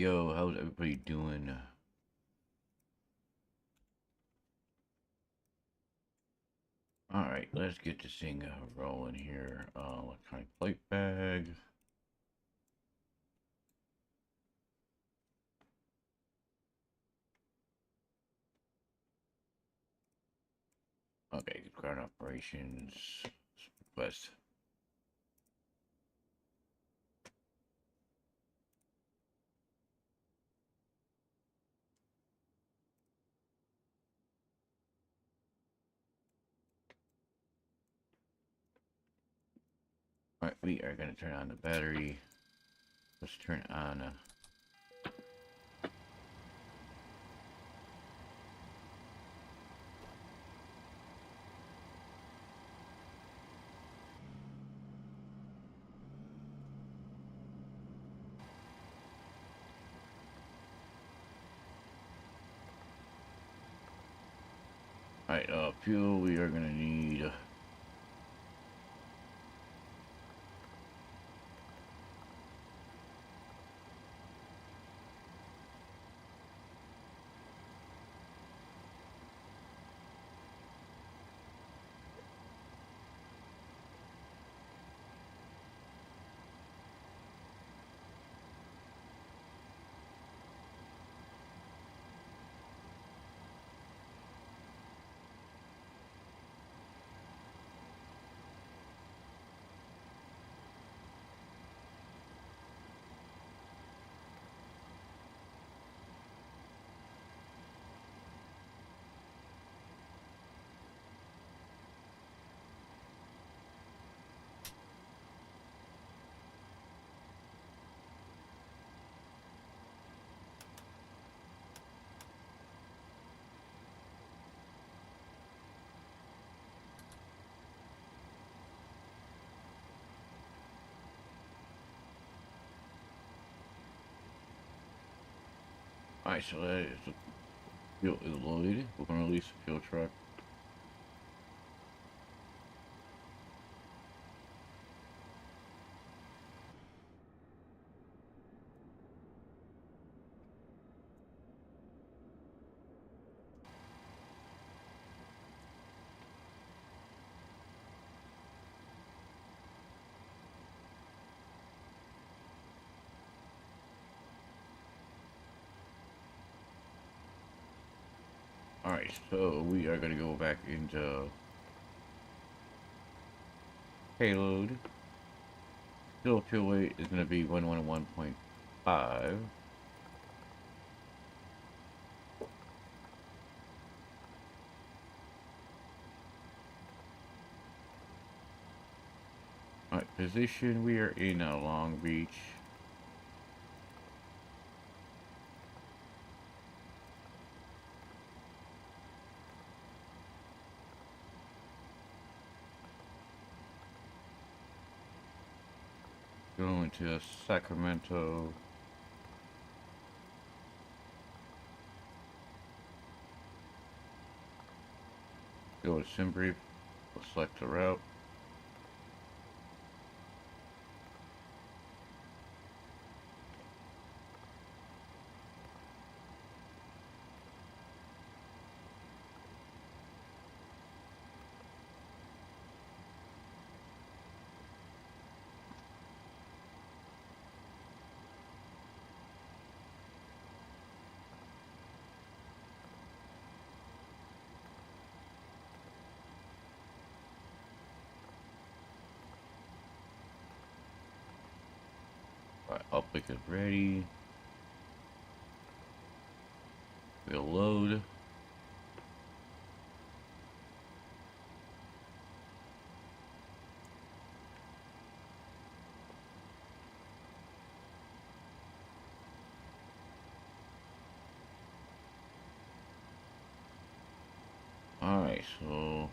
Yo, how's everybody doing? Alright, let's get this thing rolling here. Electronic plate bag. Okay, ground operations. West. Alright, we are going to turn on the battery. Let's turn on... Alright, fuel we are going to need... Alright, so that is the fuel is loaded. We're going to release the fuel truck. Alright, so we are going to go back into payload. Still fuel weight is going to be 111.5. Alright, position, we are in Long Beach. Going to Sacramento. Go to SimBrief. We'll select the route. Alright, uplink is ready. We'll load. Alright, so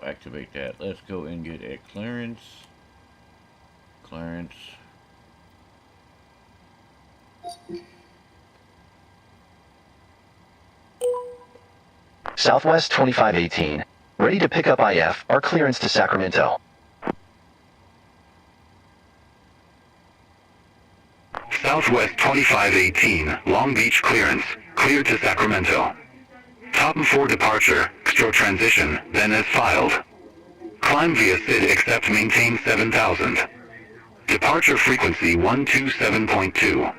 activate that. Let's go and get a clearance. Clearance. Southwest 2518. Ready to pick up IF, our clearance to Sacramento. Southwest 2518, Long Beach clearance, cleared to Sacramento. Topham 4 departure, extra transition, then as filed. Climb via SID except maintain 7000. Departure frequency 127.2.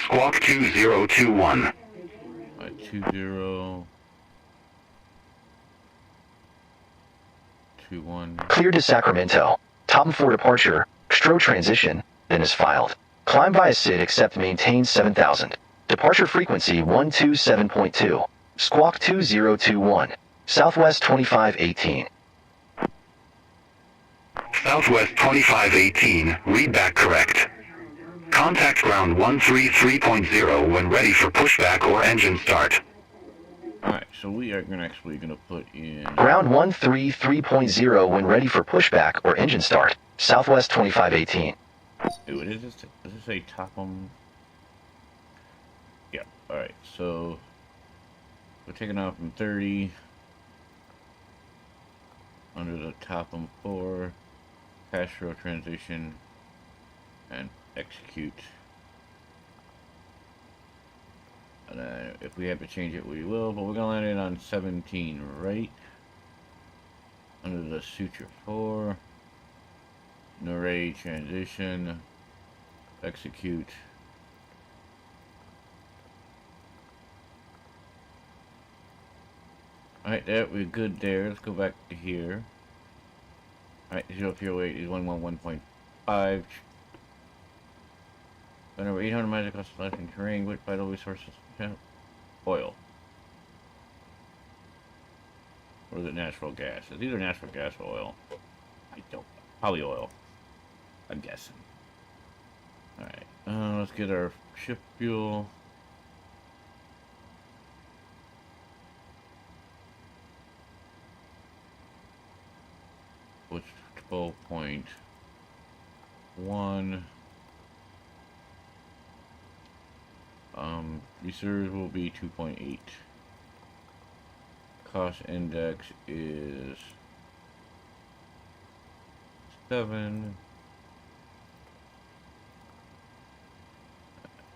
Squawk 2021. 2021. Cleared to Sacramento. Topham 4 departure, extra transition, then is filed. Climb via SID except maintain 7000. Departure frequency 127.2. Squawk 2021. Southwest 2518. Southwest 2518, read back correct. Contact ground 133.0 when ready for pushback or engine start. Alright, so we are actually gonna put in Ground 133.0 when ready for pushback or engine start. Southwest 2518. Ooh, does it say Topham? Yeah, alright, so we're taking off from 30 under the Topham 4, pass row transition, and execute. And if we have to change it, we will, but we're gonna land it on 17 right under the suture 4, array transition, execute. Alright, that we're good there. Let's go back to here. Alright, 0 fuel weight is 111.5. Been over 800 miles across the left in terrain with vital resources. Oil. Or is it natural gas? It's either natural gas or oil. I don't know. Probably oil. I'm guessing. Alright, let's get our ship fuel. Which 12.1. Reserves will be 2.8. Cost index is 7.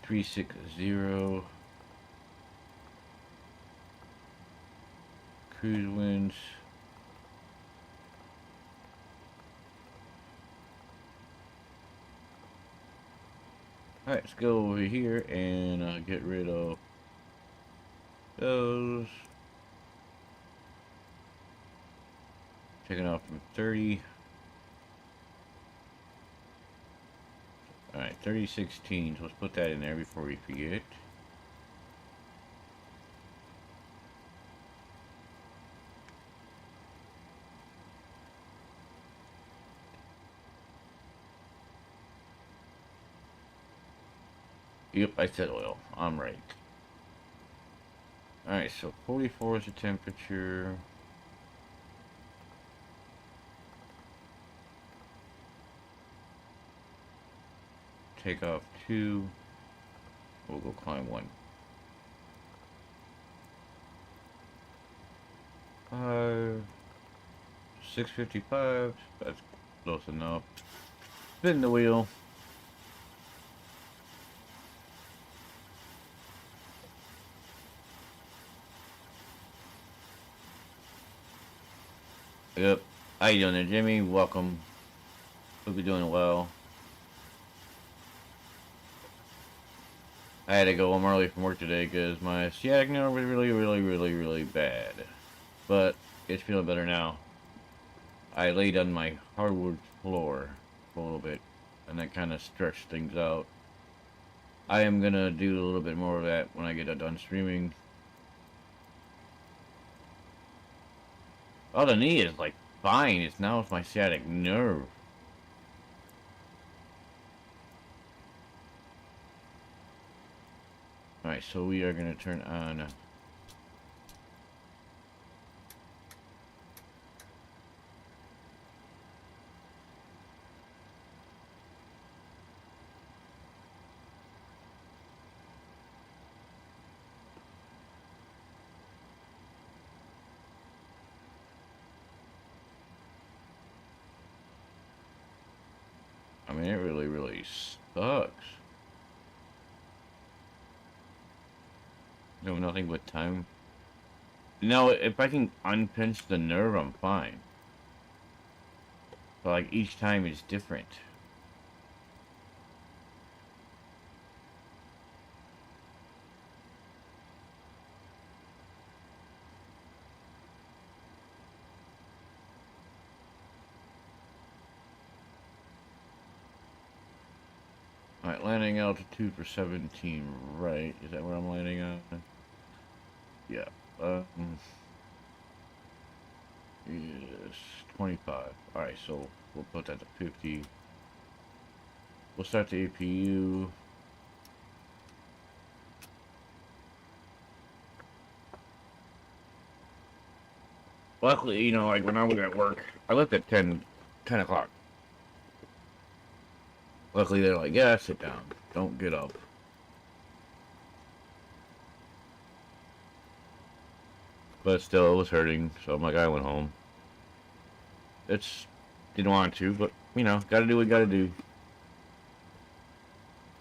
360. Cruise winds. Alright, let's go over here and get rid of those. Taking off from 30. Alright, 3016. So let's put that in there before we forget. Yep, I said oil. I'm right. Alright, so 44 is the temperature. Take off 2. We'll go climb 1. 5. 655. That's close enough. Spin the wheel. Yep. How you doing there, Jimmy? Welcome. Hope you're doing well. I had to go home early from work today because my sciatic nerve was really bad. But it's feeling better now. I laid on my hardwood floor for a little bit, and that kind of stretched things out. I am gonna do a little bit more of that when I get done streaming. Oh, the knee is like fine. It's now it's my sciatic nerve. Alright, so we are gonna turn on mean, it really, really sucks. No, nothing but time. No, if I can unpinch the nerve, I'm fine. But like each time is different. Alright, landing altitude for 17, right? Is that where I'm landing on? Yeah. Yes, 25. Alright, so we'll put that to 50. We'll start the APU. Luckily, you know, like when I was at work, I left at 10 o'clock. Luckily, they're like, yeah, sit down. Don't get up. But still, it was hurting, so I'm like, I went home. Didn't want to, but, you know, gotta do what gotta do.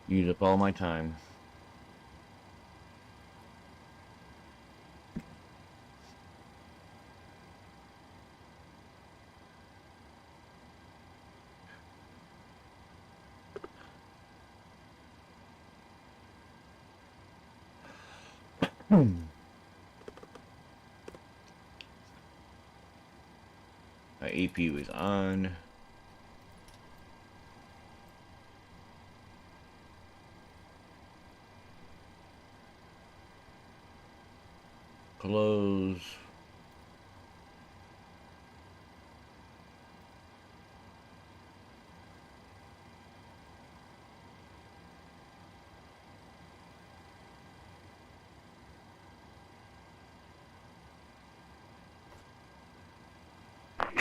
Use up all my time. My APU is on. Close.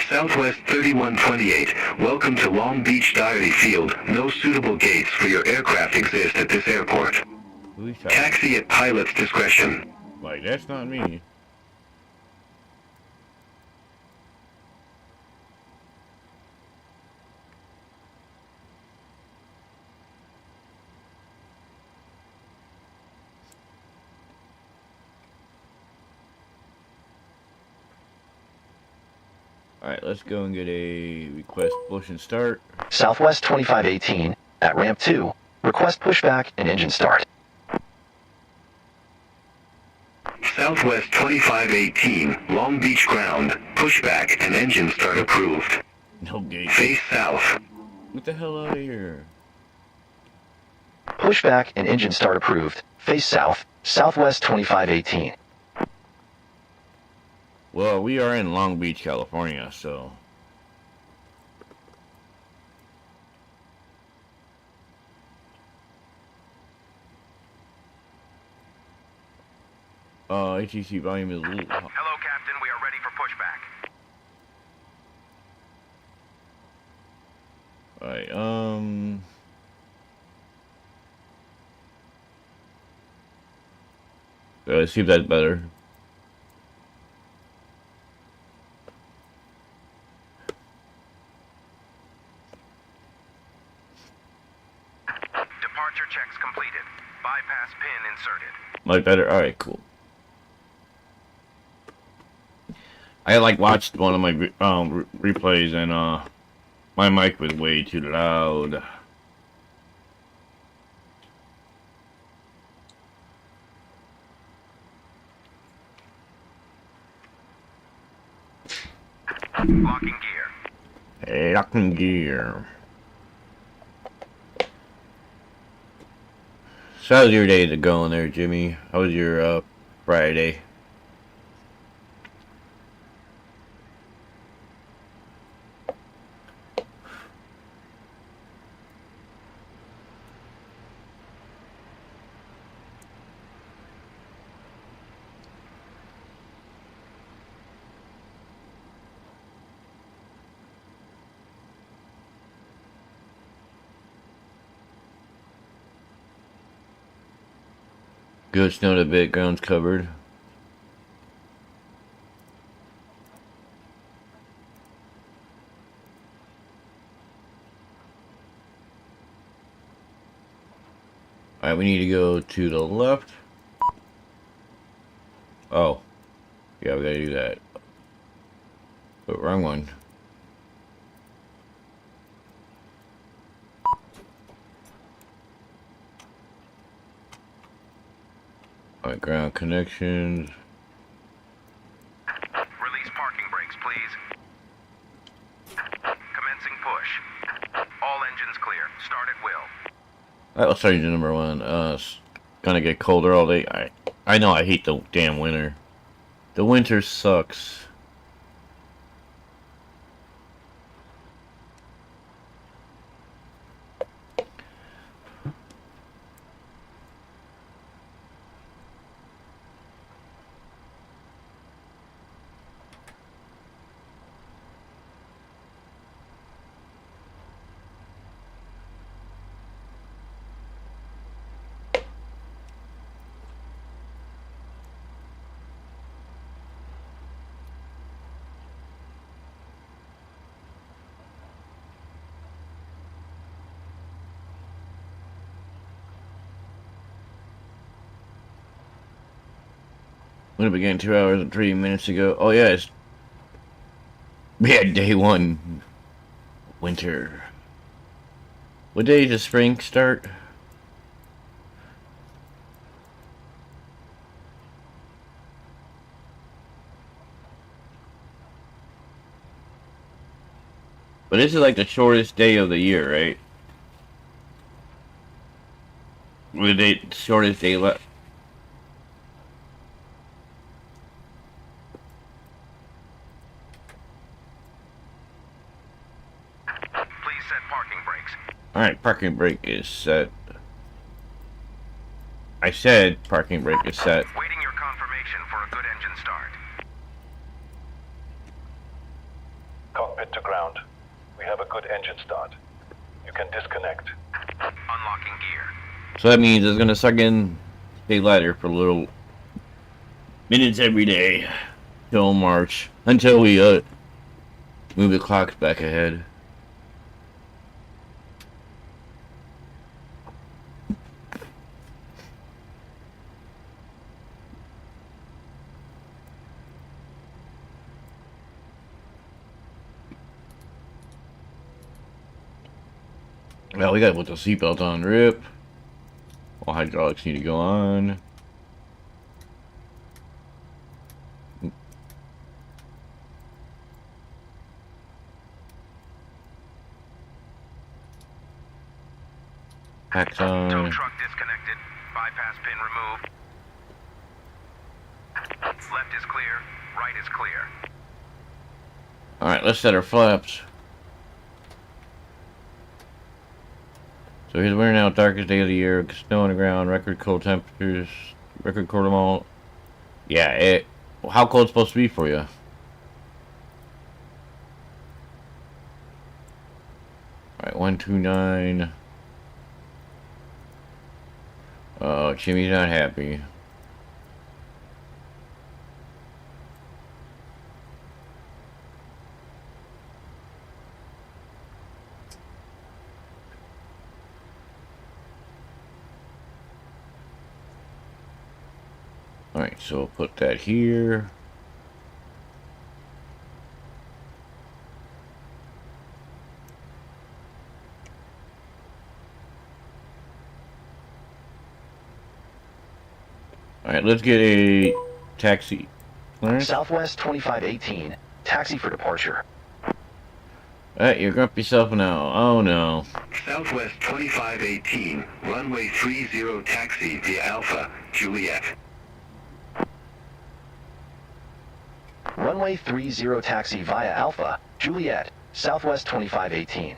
Southwest 3128, welcome to Long Beach Diary Field. No suitable gates for your aircraft exist at this airport. Who's talking? Taxi at pilot's discretion. Like, that's not me. Alright, let's go and get a request push and start. Southwest 2518 at ramp 2. Request pushback and engine start. Southwest 2518, Long Beach ground. Pushback and engine start approved. No gate. Face south. Get the hell out of here. Pushback and engine start approved. Face south. Southwest 2518. Well, we are in Long Beach, California, so... ATC volume is a little... Hello, Captain. We are ready for pushback. Alright, let's see if that's better. Departure checks completed. Bypass pin inserted. Much better? Alright, cool. I like watched one of my replays and my mic was way too loud. Locking gear. Locking gear. So how's your day going there, Jimmy? How was your Friday? Good, snowed a bit, ground's covered. Alright, we need to go to the left. Oh. Yeah, we gotta do that. But wrong one. Alright, ground connections. Release parking brakes, please. Commencing push. All engines clear. Start at will. Alright, let's start engine number 1. It's gonna get colder all day. I know I hate the damn winter. The winter sucks. Would have began 2 hours and 3 minutes ago. Oh yeah, day 1. Winter. What day does spring start? But this is like the shortest day of the year, right? The shortest day left. Please set parking brakes. Alright, parking brake is set. I said parking brake is set. Waiting your confirmation for a good engine start. Cockpit to ground. We have a good engine start. You can disconnect. Unlocking gear. So that means it's gonna suck in daylighter for little minutes every day till March, until we move the clocks back ahead. Well, we gotta put the seatbelt on, rip. All hydraulics need to go on. Packs Tow on. truck disconnected. Bypass pin removed. Left is clear. Right is clear. Alright, let's set our flaps. So here's winter now, darkest day of the year, snow on the ground, record cold temperatures, record cold amount. Yeah, how cold it's supposed to be for you? Alright, 129. Oh, Jimmy's not happy. Alright, so we'll put that here. Alright, let's get a taxi. Clarence? Southwest 2518. Taxi for departure. Alright, you're grumpy self now. Oh no. Southwest 2518, runway 30 taxi via Alpha, Juliet. Runway 30 taxi via Alpha, Juliet, Southwest 2518.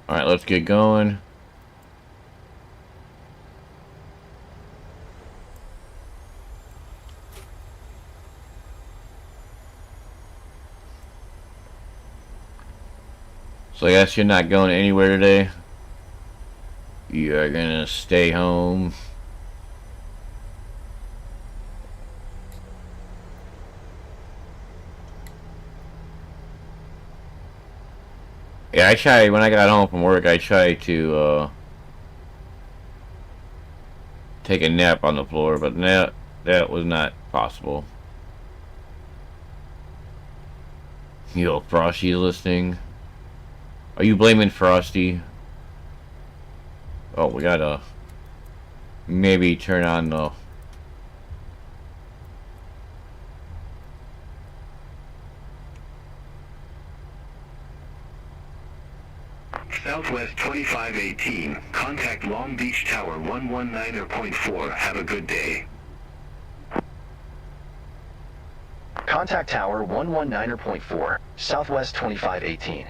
Alright, let's get going. So I guess you're not going anywhere today. You are gonna stay home. Yeah, I tried, when I got home from work, I tried to, take a nap on the floor, but that was not possible. Yo, Frosty listening. Are you blaming Frosty? Oh, we gotta maybe turn on the... Southwest 2518, contact Long Beach Tower 119.4. Have a good day. Contact Tower 119.4, Southwest 2518.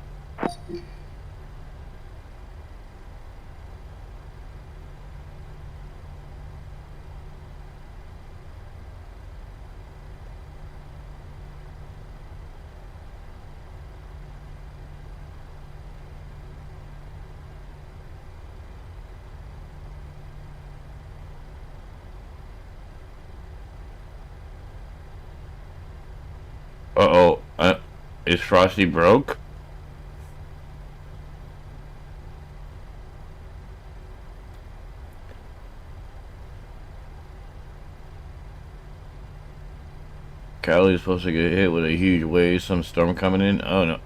Uh-oh. Is Frosty broke? Cali's supposed to get hit with a huge wave, some storm coming in. Oh no.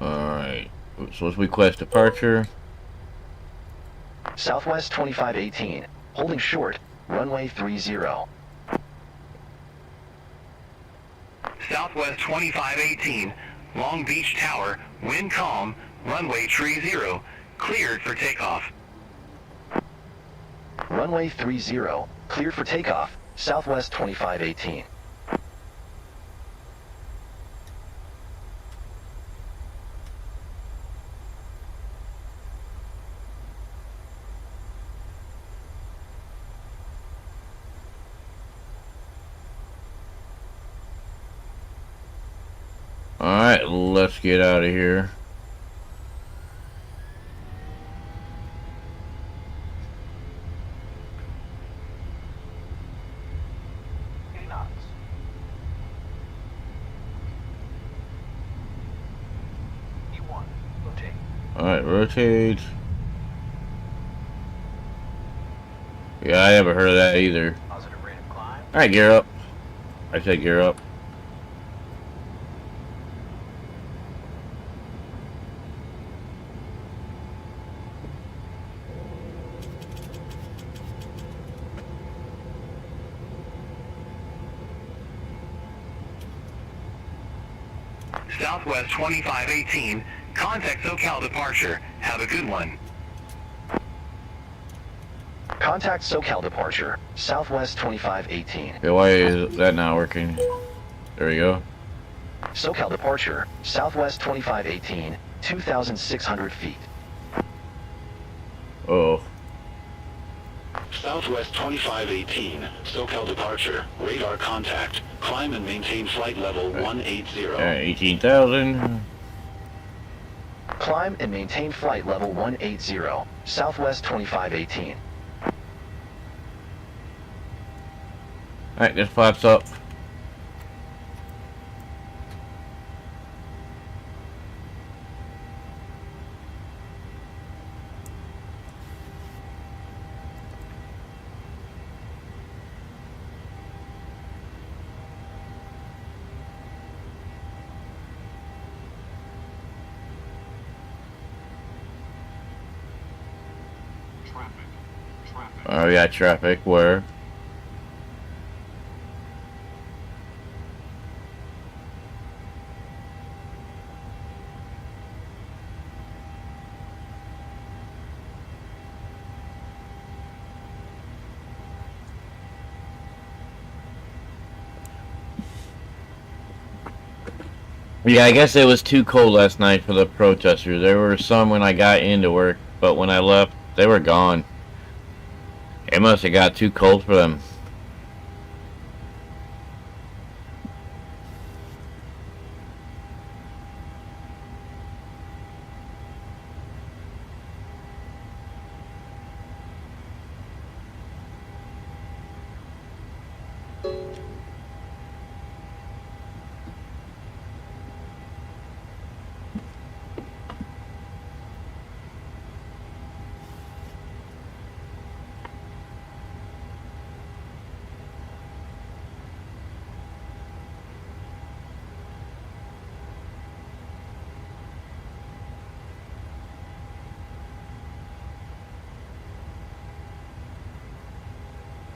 Alright. So let's request departure. Southwest 2518, holding short, runway 30. Southwest 2518, Long Beach Tower, wind calm, runway 30, cleared for takeoff. Runway 30, cleared for takeoff, Southwest 2518. Alright, let's get out of here. Alright, rotate. Yeah, I never heard of that either. Alright, gear up. I said gear up. Southwest 2518, contact SoCal departure. Have a good one. Contact SoCal departure, Southwest 2518. Okay, why is that not working? There we go. SoCal departure, Southwest 2518, 2,600 feet. Oh. Southwest 2518, SoCal departure, radar contact. Climb and maintain flight level 180. 18,000. Climb and maintain flight level 180, Southwest 2518. Alright, this pops up. Oh, yeah, traffic. Where? Yeah, I guess it was too cold last night for the protesters. There were some when I got into work, but when I left, they were gone. It must have got too cold for them.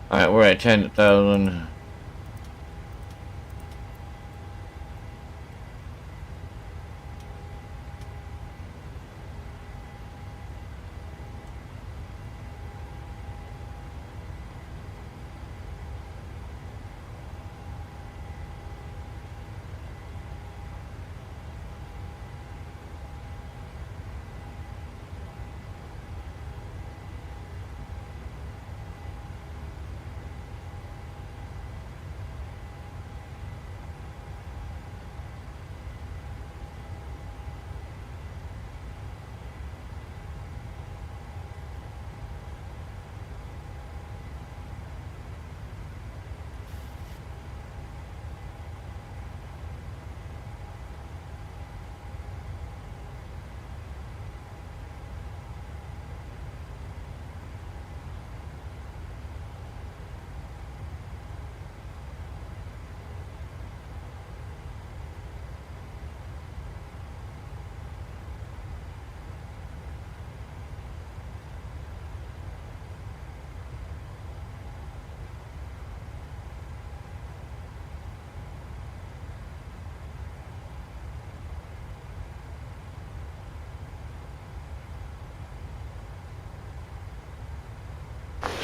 Alright, we're at 10,000.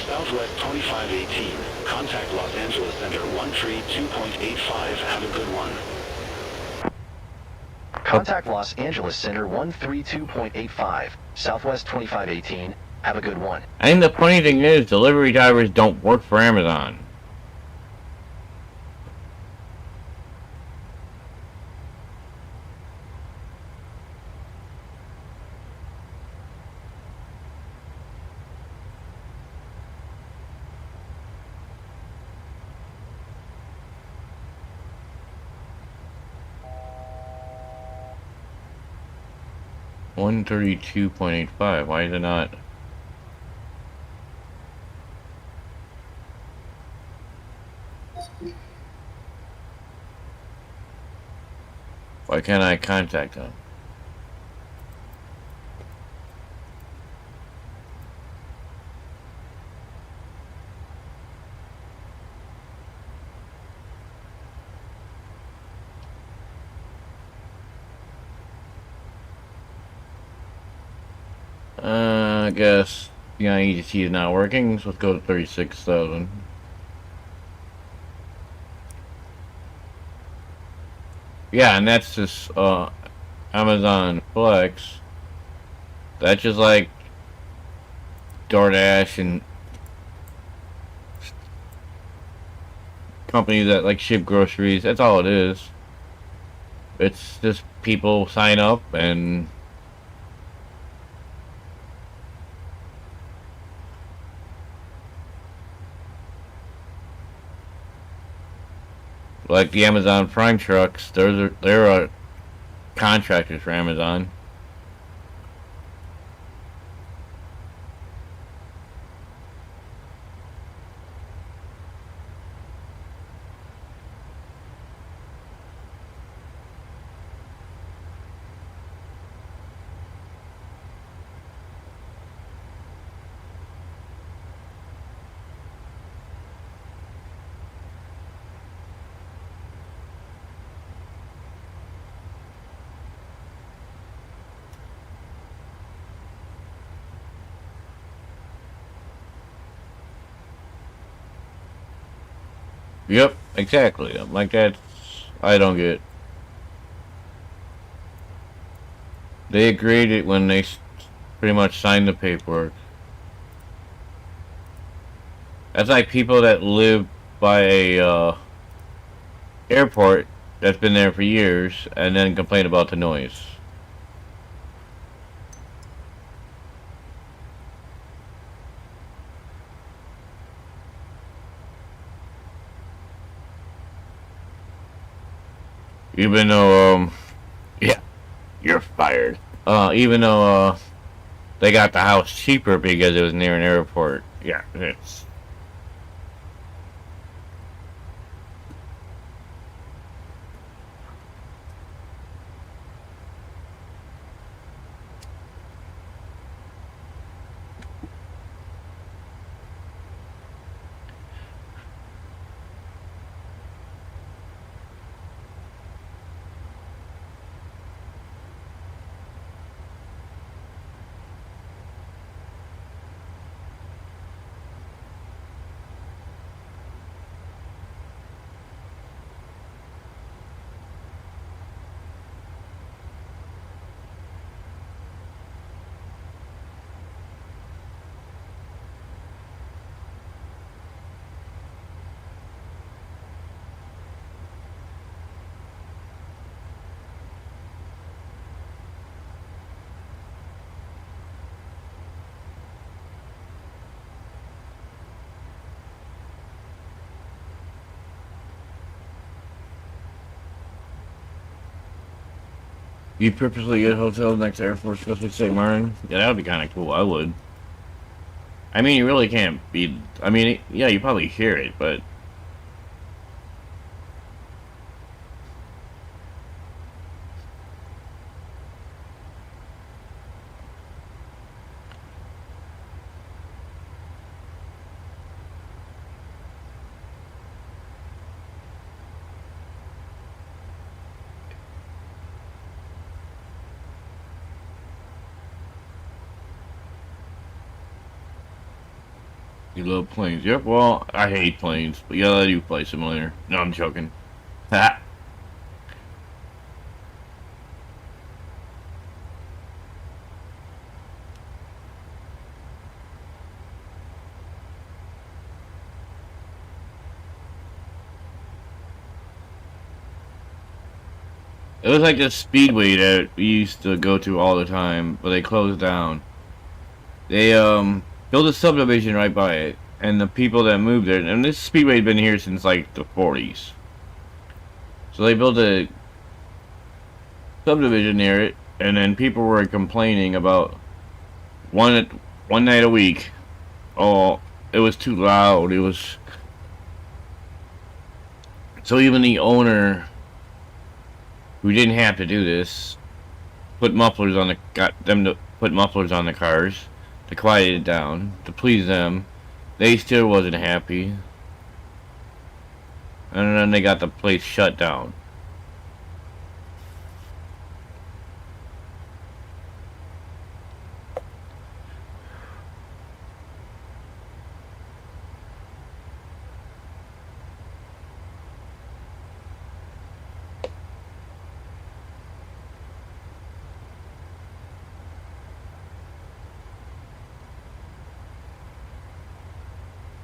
Southwest 2518. Contact Los Angeles Center 132.85. Have a good one. Contact Los Angeles Center 132.85, Southwest 2518. Have a good one. And the funny thing is, delivery drivers don't work for Amazon. $132.85. Why is it not? Why can't I contact them? I guess EDT is not working, so let's go to 36,000. Yeah, and that's just Amazon Flex. That's just like DoorDash and companies that like ship groceries. That's all it is. It's just people sign up and like the Amazon Prime trucks. They're contractors for Amazon. Yep, exactly. Like that, I don't get. They agreed it when they pretty much signed the paperwork. That's like people that live by a airport that's been there for years and then complain about the noise. Even though, yeah, you're fired. Even though, they got the house cheaper because it was near an airport. Yeah, it's... You purposely get hotels next to Air Force, especially St. Martin? Yeah, that would be kind of cool. I would. I mean, you really can't be... I mean, yeah, you probably hear it, but... You love planes. Yep, well, I hate planes. But yeah, I do play simulator. No, I'm joking. Ha! It was like this speedway that we used to go to all the time, but they closed down. They, built a subdivision right by it, and the people that moved there, and this speedway had been here since, like, the 40s. So they built a subdivision near it, and then people were complaining about one night a week. Oh, it was too loud. It was... So even the owner, who didn't have to do this, got them to put mufflers on the cars to quiet it down, to please them. They still wasn't happy. And then they got the place shut down.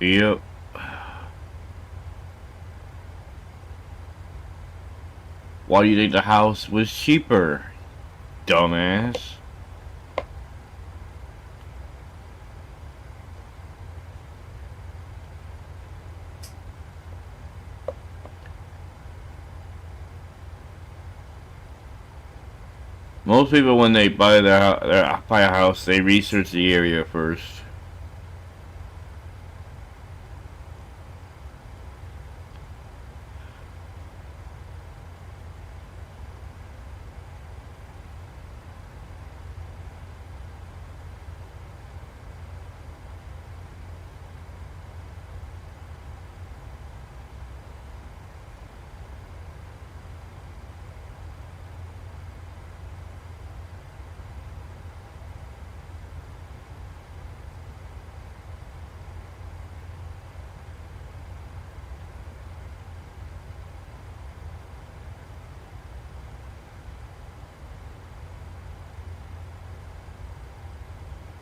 Yep. Why do you think the house was cheaper, dumbass? Most people, when they buy a house, they research the area first.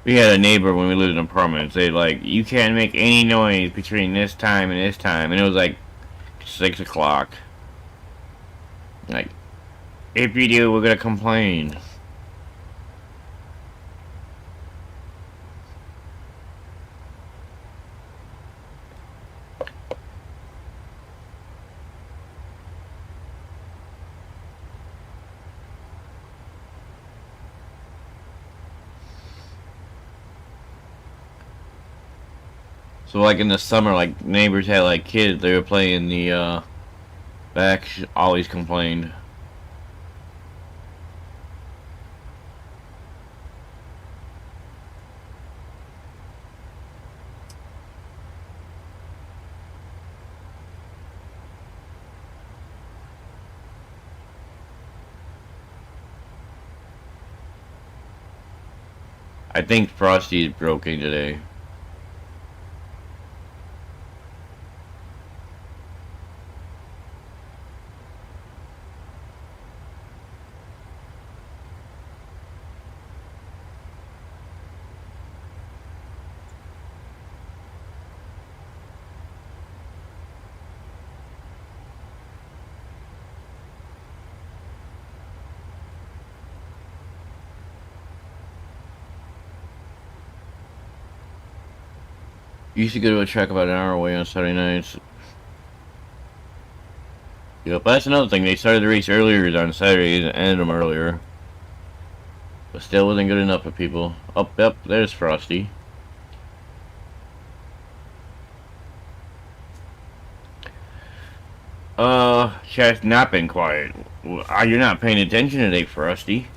We had a neighbor when we lived in apartments. They like, you can't make any noise between this time and this time, and it was like 6 o'clock. Like, if you do, we're gonna complain. So like in the summer, like neighbors had like kids, they were playing the back, always complained. I think Frosty is broken today. Used to go to a track about an hour away on Saturday nights. Yep, that's another thing. They started the race earlier on Saturdays and ended them earlier. But still wasn't good enough for people. Up, yep, there's Frosty. Chat's not been quiet. You're not paying attention today, Frosty.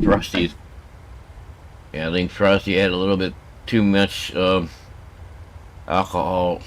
Frosty's. Yeah, I think Frosty had a little bit too much alcohol.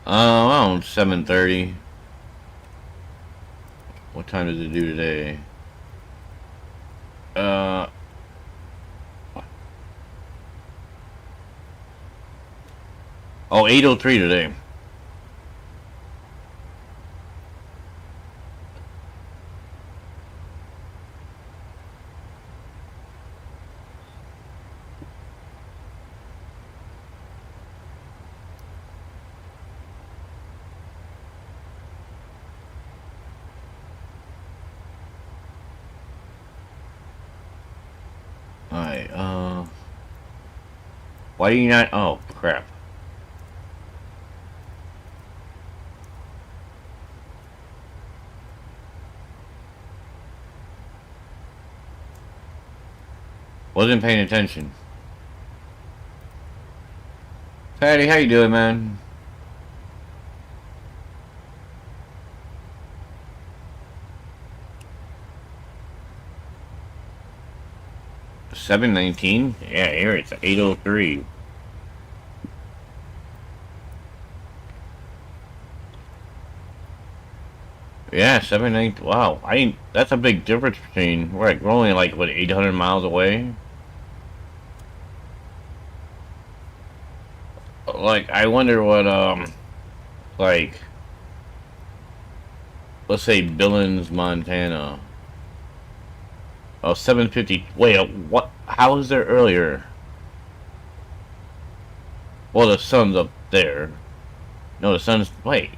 Around 7:30. What time does it do today? Oh, 8:03 today. Alright, why do you not? Oh, crap. Wasn't paying attention. Patty, how you doing, man? $7:19? Yeah, here it's 8:03. Yeah, 7:19. Wow, that's a big difference between. We're only like what, 800 miles away. Like, I wonder what like, let's say Billings, Montana. Oh, 7:50. Wait, what? How is there earlier? Well, the sun's up there. No, the sun's. Wait.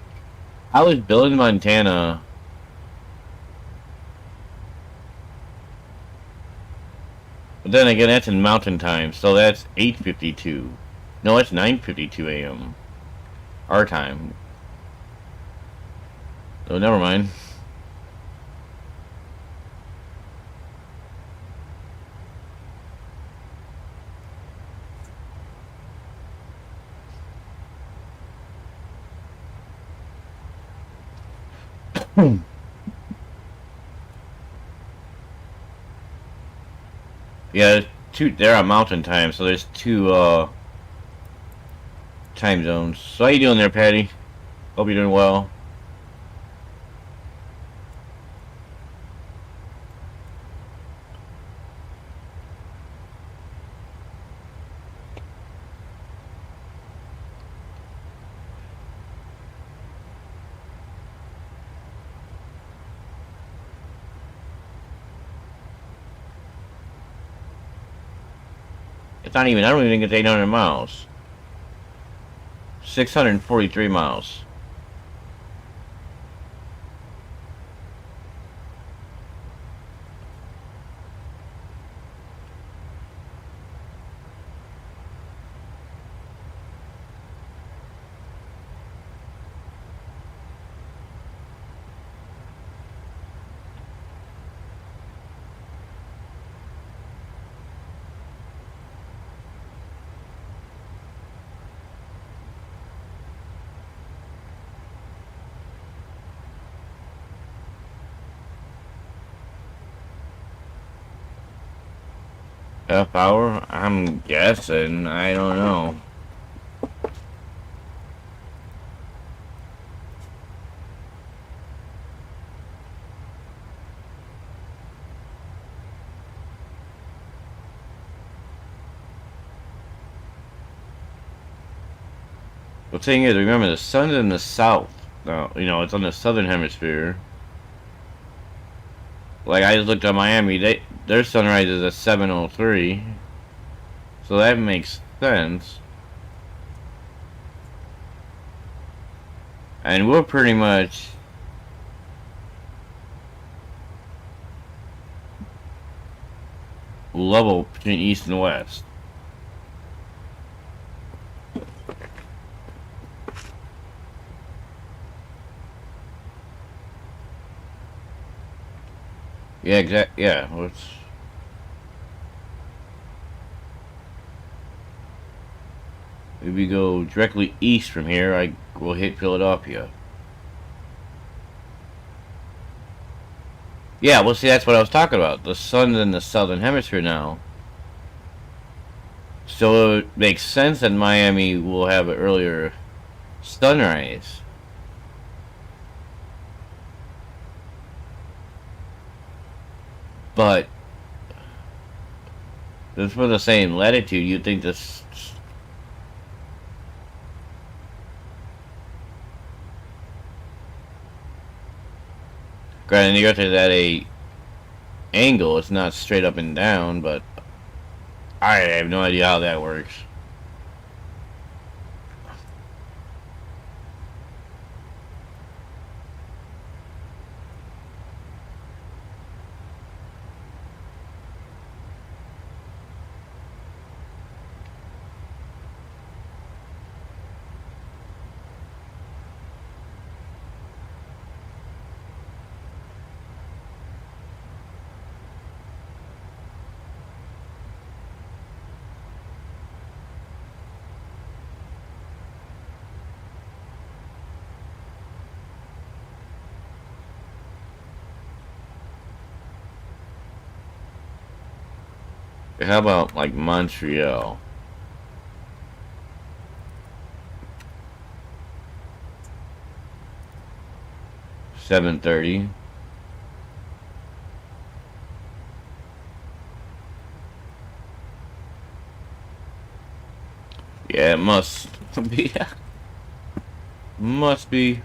How is Billings, Montana? But then again, that's in mountain time, so that's 8:52. No, it's 9:52 a.m. our time. So never mind. Yeah, they're on mountain time, so there's two time zones. So how you doing there, Patty? Hope you're doing well. It's not even, I don't even think it's 800 miles. 643 miles. Half hour? I'm guessing. I don't know. The thing is, remember, the sun's in the south. Now, you know, it's on the southern hemisphere. Like, I just looked at Miami, their sunrise is at 7:03. So that makes sense. And we're pretty much level between east and west. Yeah, exactly. Yeah, if we go directly east from here, I will hit Philadelphia. Yeah, well, see, that's what I was talking about. The sun's in the southern hemisphere now. So it makes sense that Miami will have an earlier sunrise. But if we're the same latitude, you'd think this. Granted, you got to that angle. It's not straight up and down, but I have no idea how that works. How about like Montreal? $7:30. Yeah, it must be. Must be.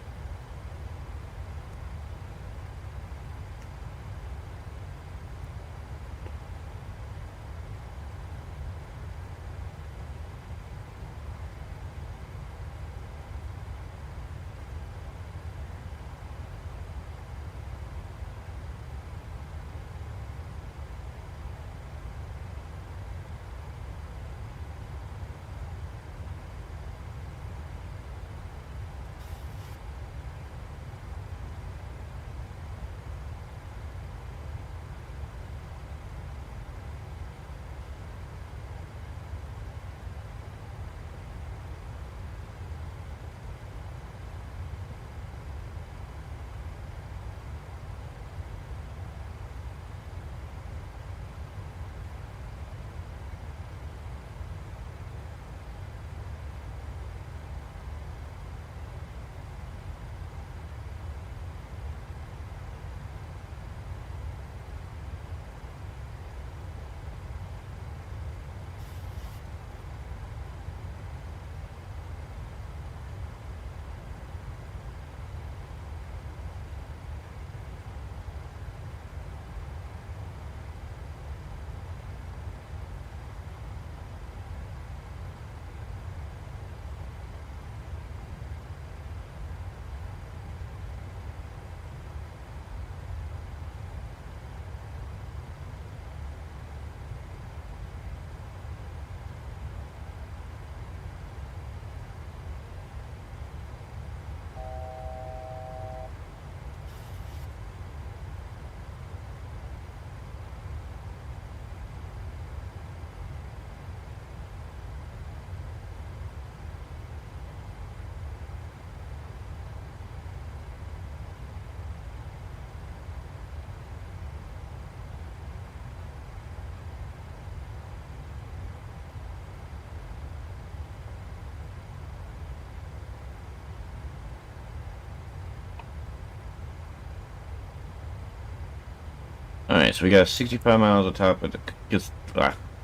Alright, so we got 65 miles on top of the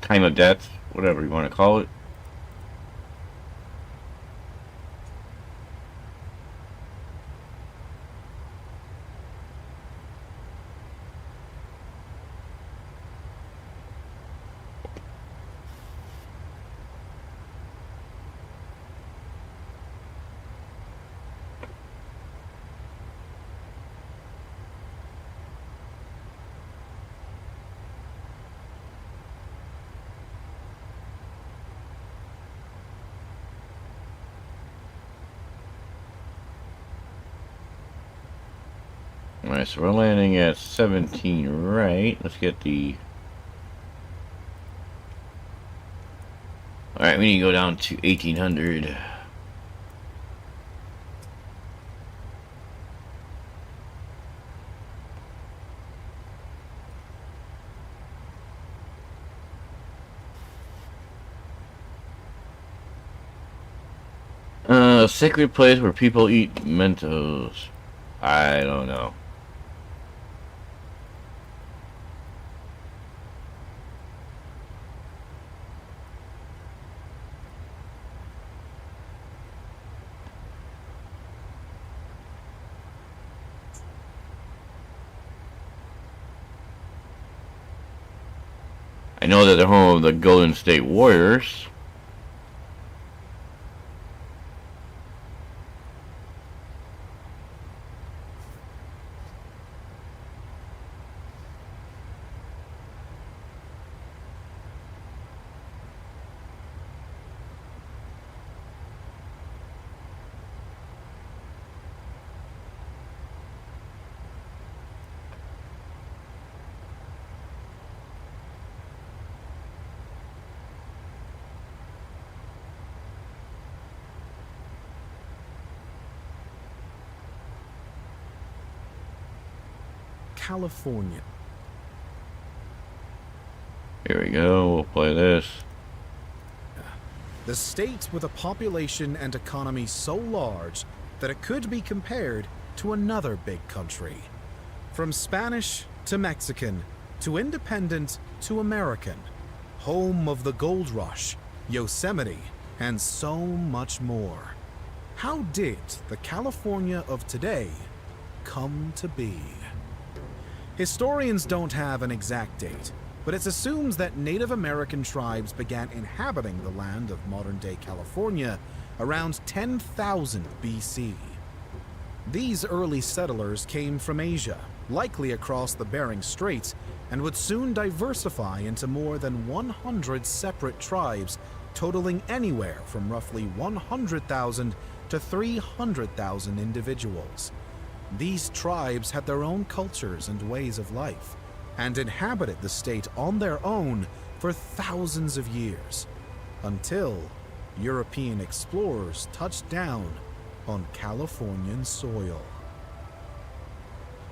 time of death, whatever you want to call it. Alright, so we're landing at 17, right? Let's get the... Alright, we need to go down to 1800. A sacred place where people eat Mentos. I don't know. I know that they're home of the Golden State Warriors. California. Here we go, we'll play this. The state with a population and economy so large that it could be compared to another big country. From Spanish to Mexican, to independent to American. Home of the gold rush, Yosemite, and so much more. How did the California of today come to be? Historians don't have an exact date, but it's assumed that Native American tribes began inhabiting the land of modern-day California around 10,000 BC. These early settlers came from Asia, likely across the Bering Straits, and would soon diversify into more than 100 separate tribes, totaling anywhere from roughly 100,000 to 300,000 individuals. These tribes had their own cultures and ways of life, and inhabited the state on their own for thousands of years, until European explorers touched down on Californian soil.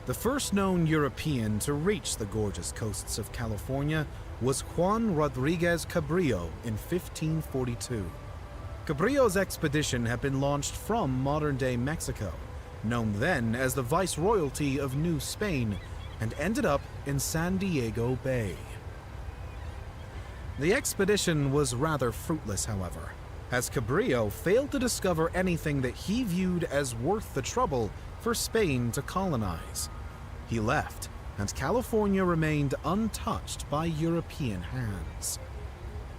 The first known European to reach the gorgeous coasts of California was Juan Rodriguez Cabrillo in 1542. Cabrillo's expedition had been launched from modern-day Mexico, known then as the Viceroyalty of New Spain, and ended up in San Diego Bay. The expedition was rather fruitless, however, as Cabrillo failed to discover anything that he viewed as worth the trouble for Spain to colonize. He left, and California remained untouched by European hands.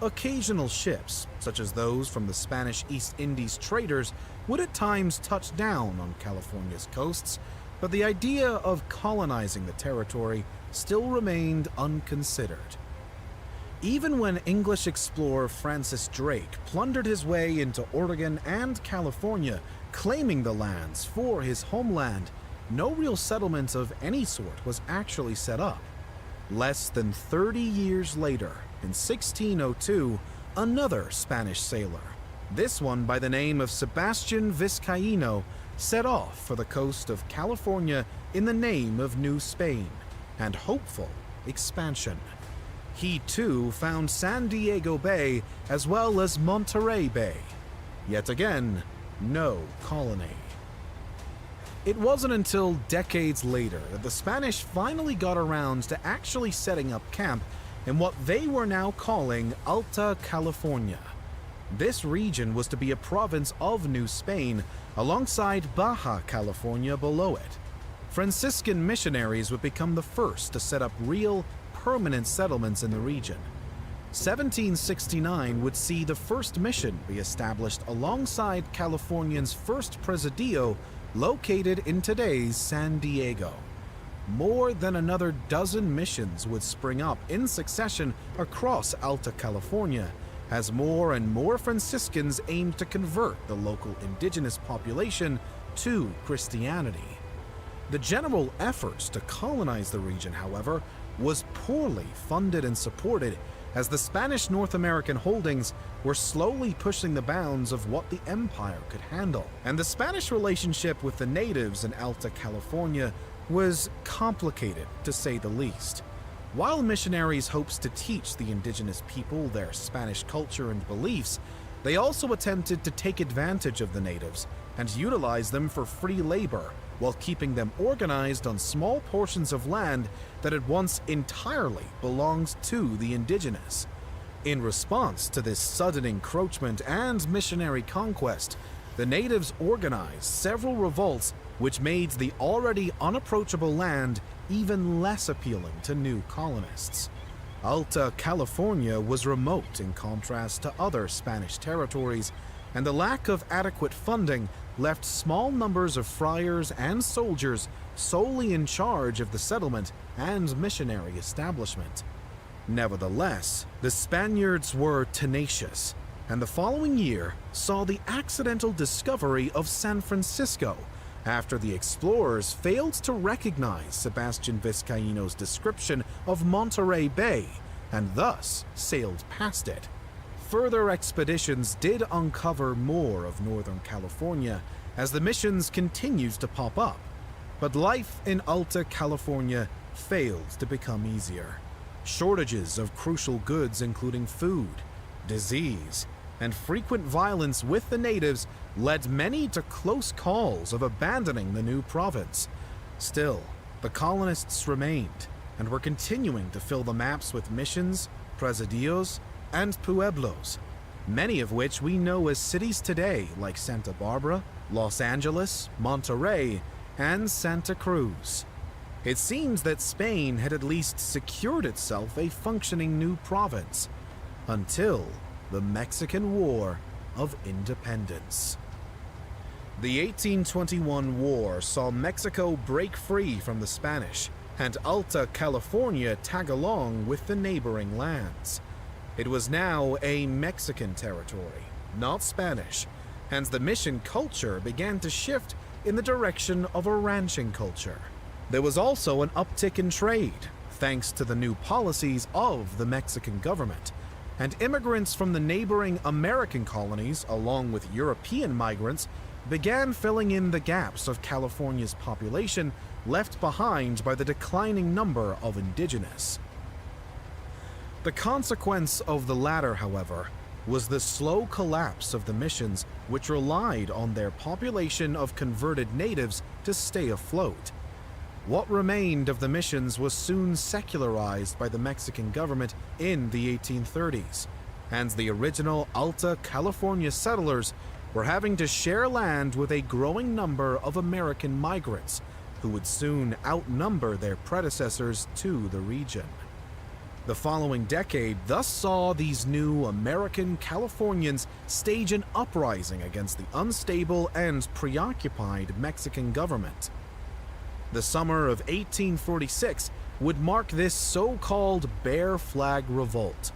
Occasional ships, such as those from the Spanish East Indies traders, would at times touch down on California's coasts, but the idea of colonizing the territory still remained unconsidered. Even when English explorer Francis Drake plundered his way into Oregon and California, claiming the lands for his homeland, no real settlement of any sort was actually set up. Less than 30 years later, in 1602, another Spanish sailor, this one by the name of Sebastian Vizcaíno, set off for the coast of California in the name of New Spain and hopeful expansion. He too found San Diego Bay as well as Monterey Bay. Yet again, no colony. It wasn't until decades later that the Spanish finally got around to actually setting up camp in what they were now calling Alta California. This region was to be a province of New Spain alongside Baja California below it. Franciscan missionaries would become the first to set up real, permanent settlements in the region. 1769 would see the first mission be established alongside California's first presidio, located in today's San Diego. More than another dozen missions would spring up in succession across Alta California as more and more Franciscans aimed to convert the local indigenous population to Christianity. The general efforts to colonize the region, however, was poorly funded and supported, as the Spanish North American holdings were slowly pushing the bounds of what the empire could handle. And the Spanish relationship with the natives in Alta California was complicated, to say the least. While missionaries hoped to teach the indigenous people their Spanish culture and beliefs, they also attempted to take advantage of the natives and utilize them for free labor, while keeping them organized on small portions of land that had once entirely belonged to the indigenous. In response to this sudden encroachment and missionary conquest, the natives organized several revolts which made the already unapproachable land even less appealing to new colonists. Alta California was remote in contrast to other Spanish territories, and the lack of adequate funding left small numbers of friars and soldiers solely in charge of the settlement and missionary establishment. Nevertheless, the Spaniards were tenacious, and the following year saw the accidental discovery of San Francisco after the explorers failed to recognize Sebastian Vizcaíno's description of Monterey Bay and thus sailed past it. Further expeditions did uncover more of Northern California as the missions continued to pop up, but life in Alta California failed to become easier. Shortages of crucial goods including food, disease, and frequent violence with the natives led many to close calls of abandoning the new province. Still, the colonists remained and were continuing to fill the maps with missions, presidios, and pueblos, many of which we know as cities today like Santa Barbara, Los Angeles, Monterey, and Santa Cruz. It seems that Spain had at least secured itself a functioning new province, until the Mexican War of Independence. The 1821 war saw Mexico break free from the Spanish, and Alta California tag along with the neighboring lands. It was now a Mexican territory, not Spanish, and the mission culture began to shift in the direction of a ranching culture. There was also an uptick in trade, thanks to the new policies of the Mexican government, and immigrants from the neighboring American colonies, along with European migrants, began filling in the gaps of California's population left behind by the declining number of indigenous. The consequence of the latter, however, was the slow collapse of the missions, which relied on their population of converted natives to stay afloat. What remained of the missions was soon secularized by the Mexican government in the 1830s, and the original Alta California settlers were having to share land with a growing number of American migrants, who would soon outnumber their predecessors to the region. The following decade thus saw these new American Californians stage an uprising against the unstable and preoccupied Mexican government. The summer of 1846 would mark this so-called Bear Flag Revolt.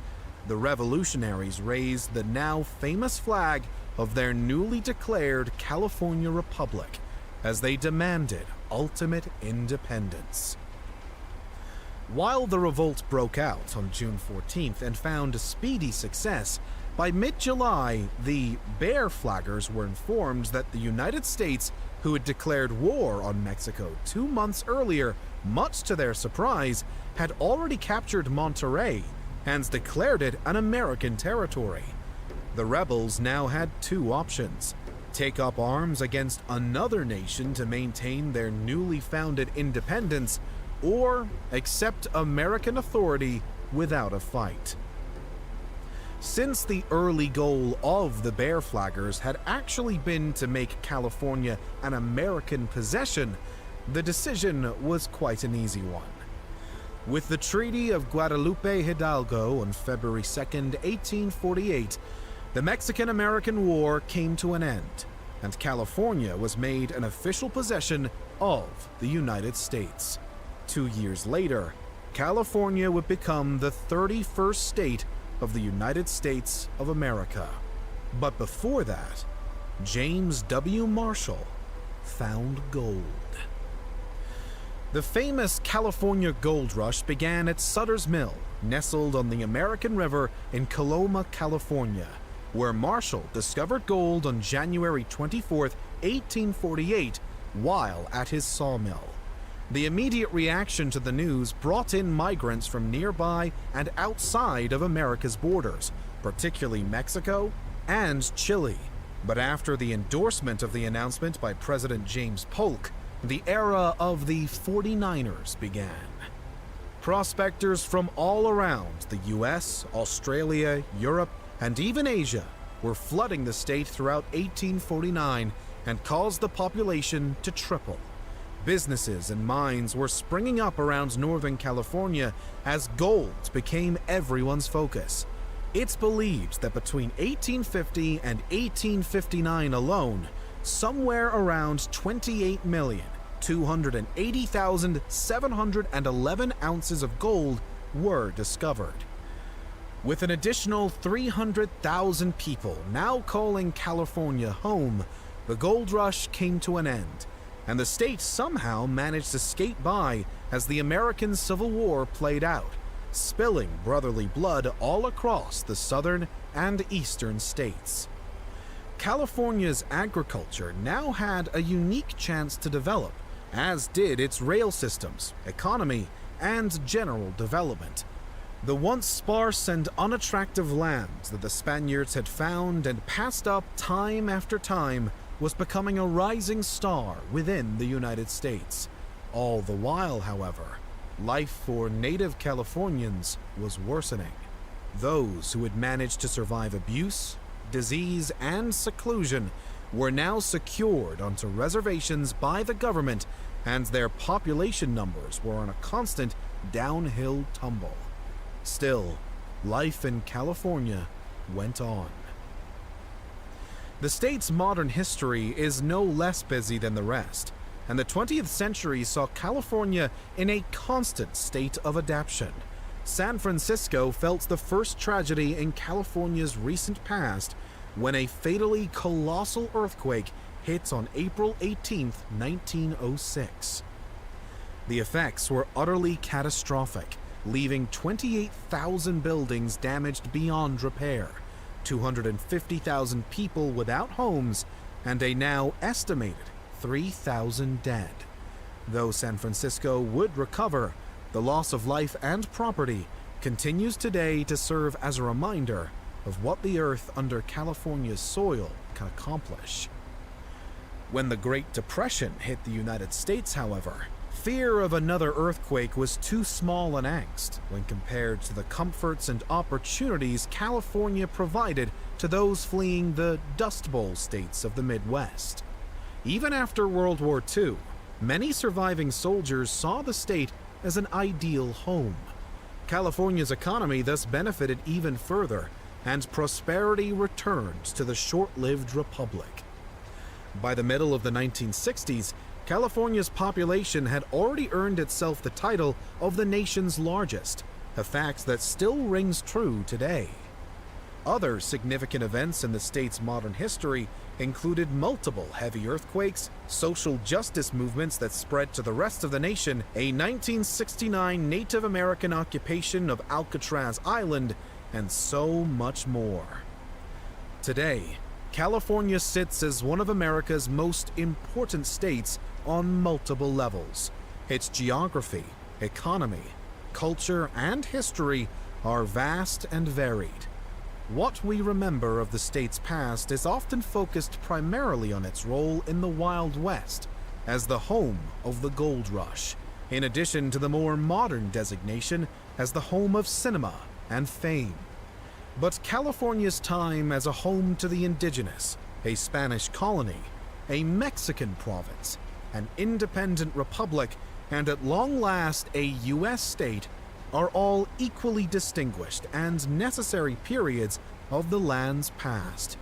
The revolutionaries raised the now famous flag of their newly declared California Republic as they demanded ultimate independence. While the revolt broke out on June 14th and found a speedy success, by mid-July, the Bear Flaggers were informed that the United States, who had declared war on Mexico 2 months earlier, much to their surprise, had already captured Monterey and declared it an American territory. The rebels now had two options: take up arms against another nation to maintain their newly founded independence, or accept American authority without a fight. Since the early goal of the Bear Flaggers had actually been to make California an American possession, the decision was quite an easy one. With the Treaty of Guadalupe Hidalgo on February 2, 1848, the Mexican-American War came to an end, and California was made an official possession of the United States. 2 years later, California would become the 31st state of the United States of America. But before that, James W. Marshall found gold. The famous California gold rush began at Sutter's Mill, nestled on the American River in Coloma, California, where Marshall discovered gold on January 24, 1848, while at his sawmill. The immediate reaction to the news brought in migrants from nearby and outside of America's borders, particularly Mexico and Chile. But after the endorsement of the announcement by President James Polk, the era of the 49ers began. Prospectors from all around the US, Australia, Europe, and even Asia were flooding the state throughout 1849 and caused the population to triple. Businesses and mines were springing up around Northern California as gold became everyone's focus. It's believed that between 1850 and 1859 alone, somewhere around 28,280,711 ounces of gold were discovered. With an additional 300,000 people now calling California home, the gold rush came to an end, and the state somehow managed to skate by as the American Civil War played out, spilling brotherly blood all across the southern and eastern states. California's agriculture now had a unique chance to develop, as did its rail systems, economy, and general development. The once sparse and unattractive lands that the Spaniards had found and passed up time after time was becoming a rising star within the United States. All the while, however, life for native Californians was worsening. Those who had managed to survive abuse, disease, and seclusion were now secured onto reservations by the government, and their population numbers were on a constant downhill tumble. Still, life in California went on. The state's modern history is no less busy than the rest, and the 20th century saw California in a constant state of adaptation. San Francisco felt the first tragedy in California's recent past when a fatally colossal earthquake hit on April 18, 1906. The effects were utterly catastrophic, leaving 28,000 buildings damaged beyond repair, 250,000 people without homes, and a now estimated 3,000 dead. Though San Francisco would recover, the loss of life and property continues today to serve as a reminder of what the earth under California's soil can accomplish. When the Great Depression hit the United States, however, fear of another earthquake was too small an angst when compared to the comforts and opportunities California provided to those fleeing the Dust Bowl states of the Midwest. Even after World War II, many surviving soldiers saw the state as an ideal home. California's economy thus benefited even further, and prosperity returned to the short-lived republic. By the middle of the 1960s, California's population had already earned itself the title of the nation's largest, a fact that still rings true today. Other significant events in the state's modern history included multiple heavy earthquakes, social justice movements that spread to the rest of the nation, a 1969 Native American occupation of Alcatraz Island, and so much more. Today, California sits as one of America's most important states on multiple levels. Its geography, economy, culture, and history are vast and varied. What we remember of the state's past is often focused primarily on its role in the Wild West as the home of the gold rush, in addition to the more modern designation as the home of cinema and fame. But California's time as a home to the indigenous, a Spanish colony, a Mexican province, an independent republic, and at long last a U.S. state are all equally distinguished and necessary periods of the land's past.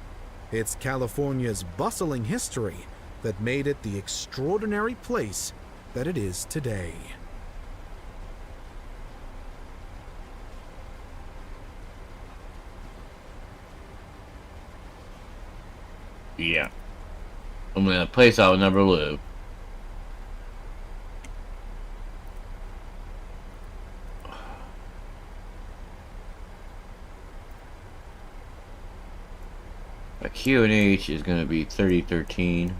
It's California's bustling history that made it the extraordinary place that it is today. Yeah. I'm in a place I'll never live. A QNH is going to be 3013.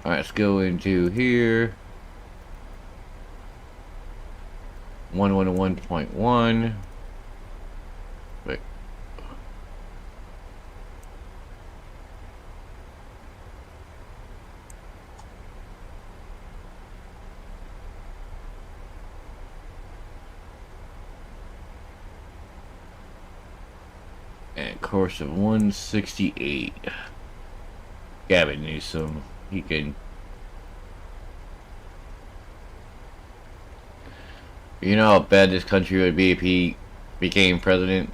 Alright, let's go into here. 111.1. Wait. And course of 168. Gavin Newsom. He can. You know how bad this country would be if he became president?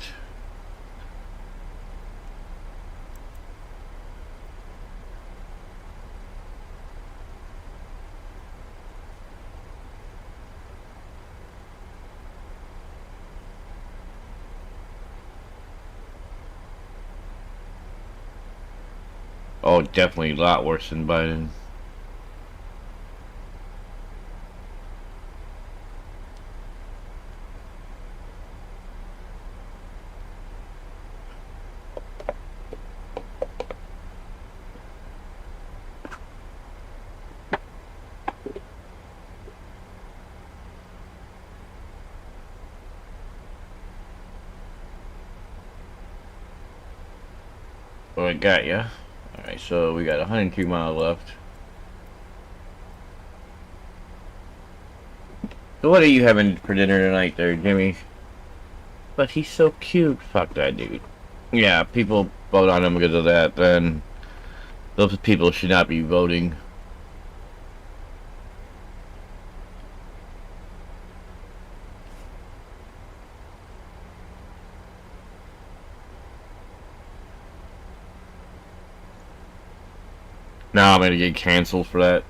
Oh, definitely a lot worse than Biden. Well, I got ya. Alright, so we got 102 miles left. So what are you having for dinner tonight there, Jimmy? But he's so cute. Fuck that dude. Yeah, people vote on him because of that, then those people should not be voting. Now I'm gonna get canceled for that.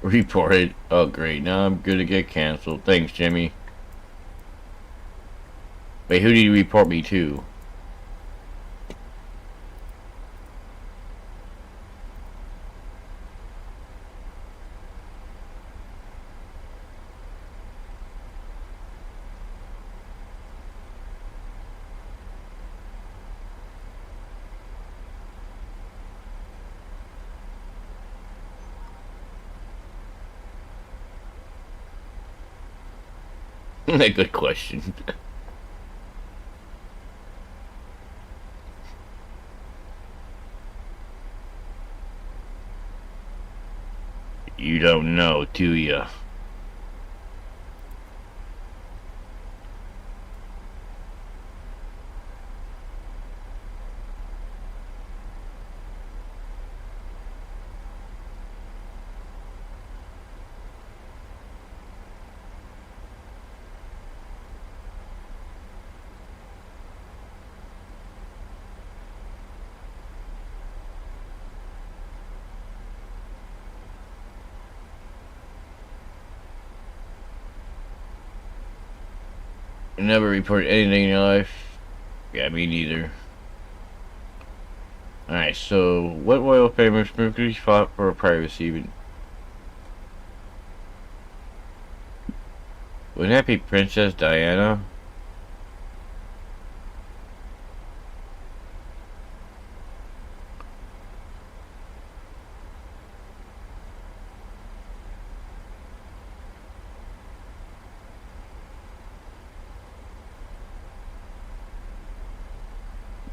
Reported. Oh great, now I'm gonna get canceled. Thanks, Jimmy. Wait, who did you report me to? Good question. You don't know, do ya? You never report anything in your life. Yeah, me neither. Alright, so what royal famous Mercury fought for privacy? Wouldn't that be Princess Diana?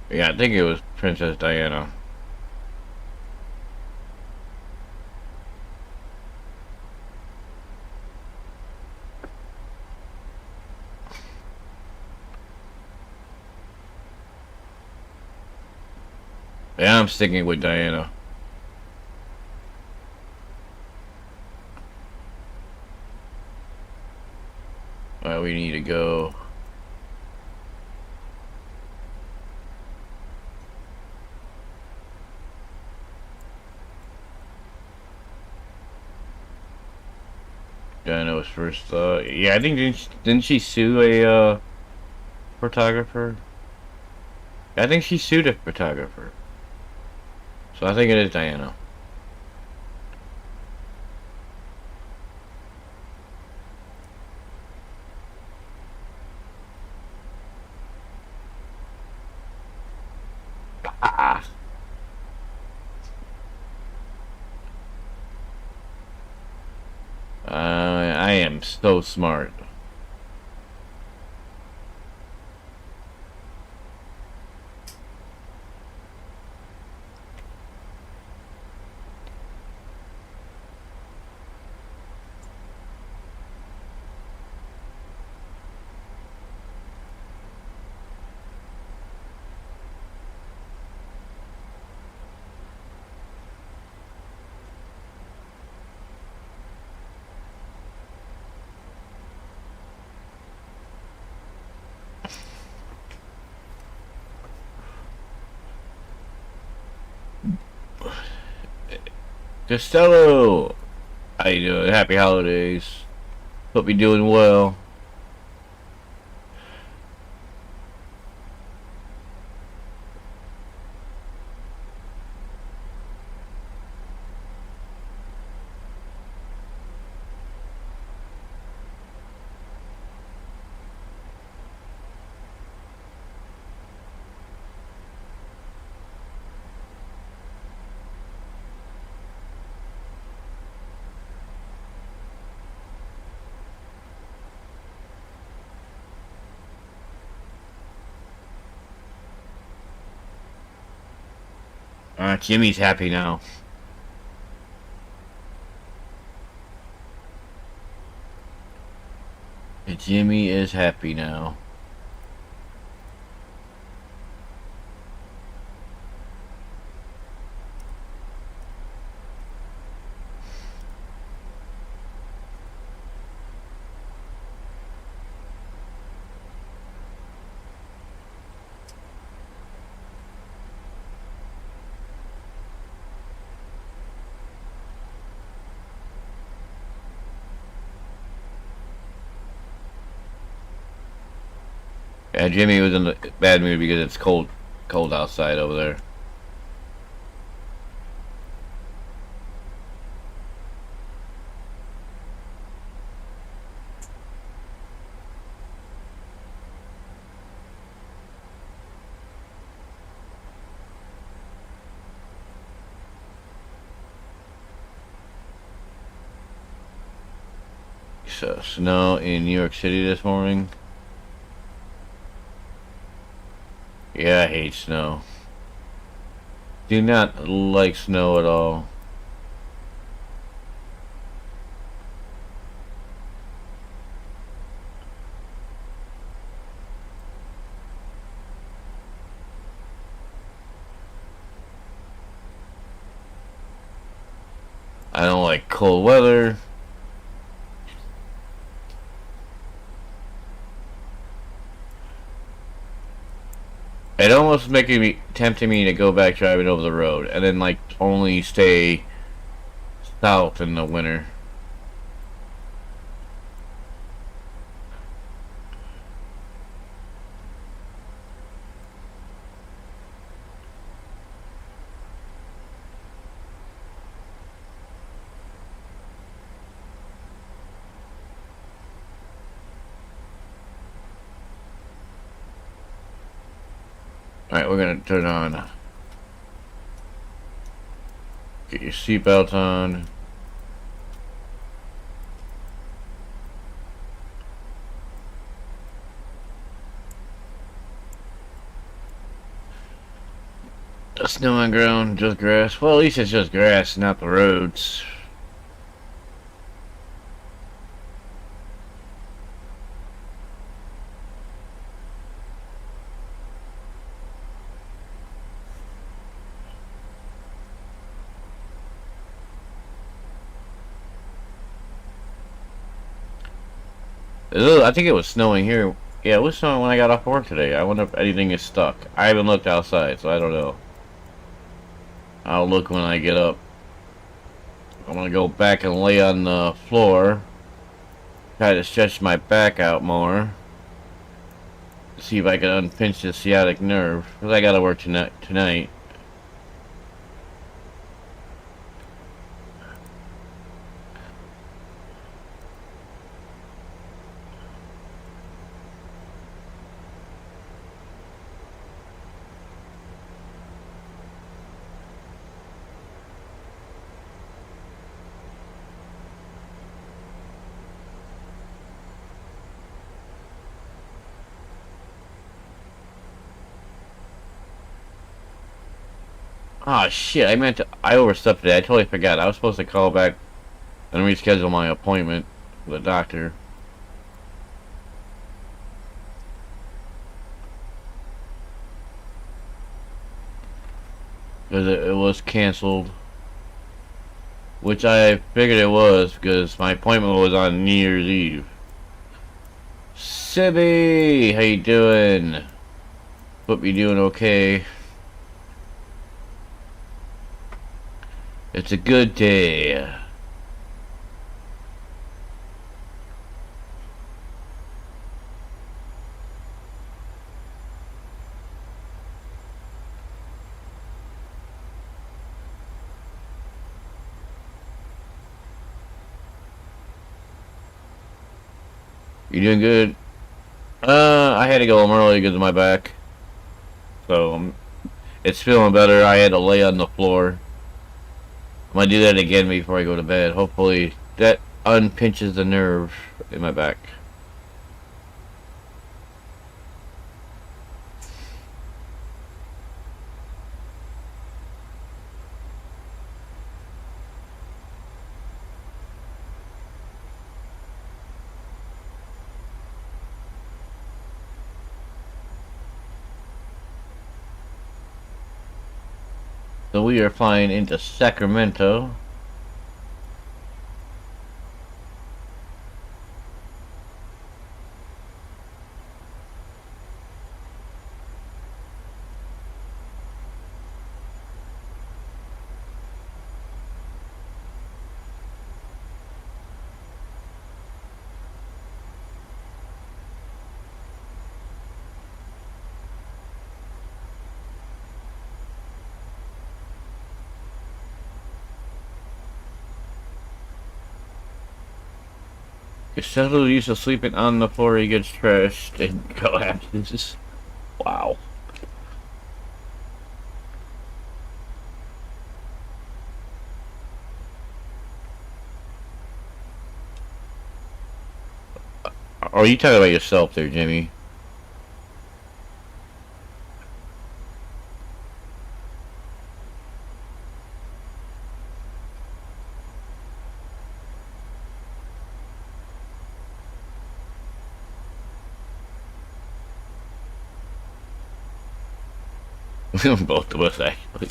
Yeah, I think it was Princess Diana. Yeah, I'm sticking with Diana. Alright, we need to go. Diana was first. Yeah, I think didn't she sue a photographer? I think she sued a photographer. So I think it is Diana. Ah. I am so smart. Costello! How you doing? Happy holidays. Hope you're doing well. Jimmy's happy now. Jimmy is happy now. Yeah, Jimmy was in a bad mood because it's cold outside over there. So, snow in New York City this morning. Yeah, I hate snow. Do not like snow at all. I don't like cold weather. It almost tempting me to go back driving over the road and then like only stay south in the winter. Alright, we're gonna turn on. Get your seatbelt on. Snow on ground, just grass. Well, at least it's just grass, not the roads. I think it was snowing here. Yeah, it was snowing when I got off work today. I wonder if anything is stuck. I haven't looked outside, so I don't know. I'll look when I get up. I'm gonna go back and lay on the floor. Try to stretch my back out more. See if I can unpinch the sciatic nerve. Because I gotta work tonight. Ah, shit, I overslept today. I totally forgot. I was supposed to call back and reschedule my appointment with the doctor. Because it was canceled. Which I figured it was because my appointment was on New Year's Eve. Sibby, how you doing? Hope you're doing okay. It's a good day. You doing good? I had to go home early because of my back. So, it's feeling better. I had to lay on the floor. I'm gonna do that again before I go to bed. Hopefully that unpinches the nerve in my back. So we are flying into Sacramento. You're so used to sleeping on the floor, he gets trashed and collapses. Wow. Are you talking about yourself there, Jimmy? Both of us, actually.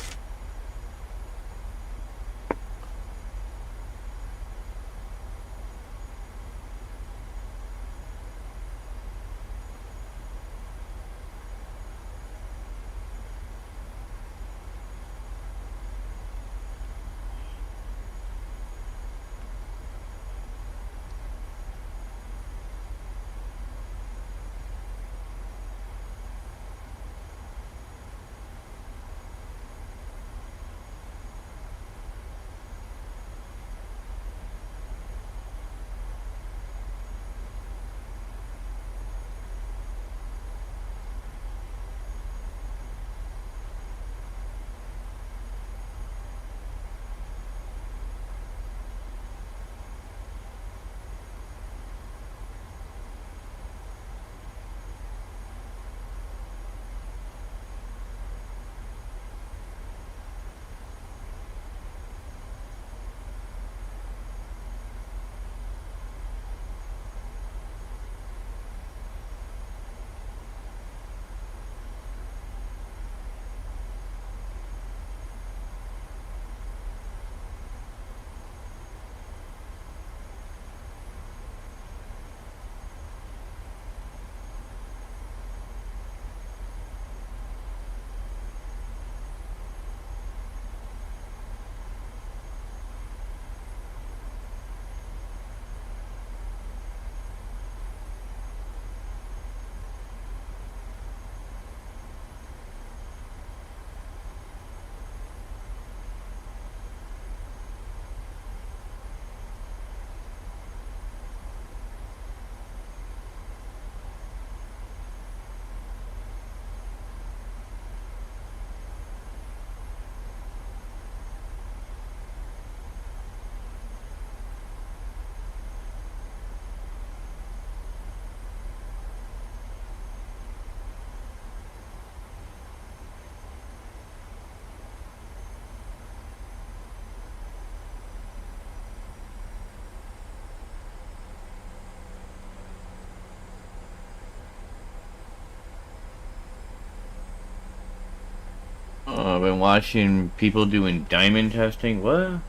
I've been watching people doing diamond testing. What?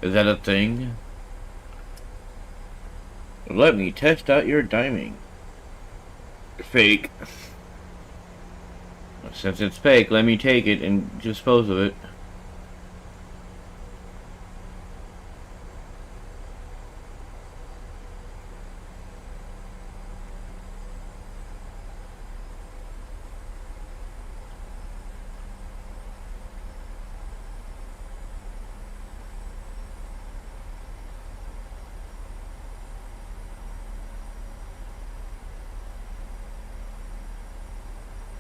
Is that a thing? Let me test out your diamond. Fake. Since it's fake, let me take it and dispose of it.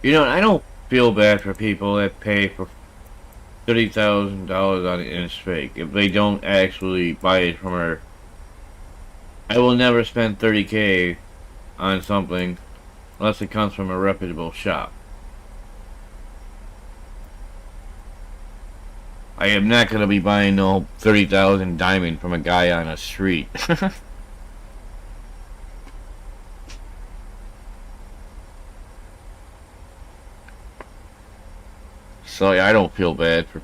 You know, I don't feel bad for people that pay for $30,000 on it and it's fake. If they don't actually buy it from her, I will never spend $30K on something unless it comes from a reputable shop. I am not going to be buying no 30,000 diamond from a guy on a street. So yeah, I don't feel bad for.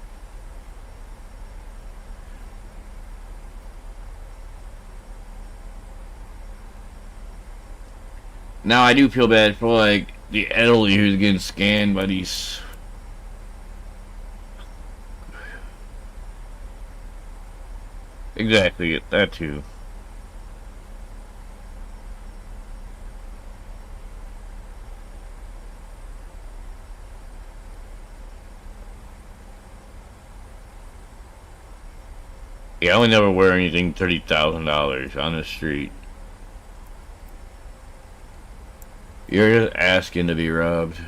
Now I do feel bad for like the elderly who's getting scanned by these. Exactly, that too. Yeah, I would never wear anything $30,000 on the street. You're just asking to be robbed.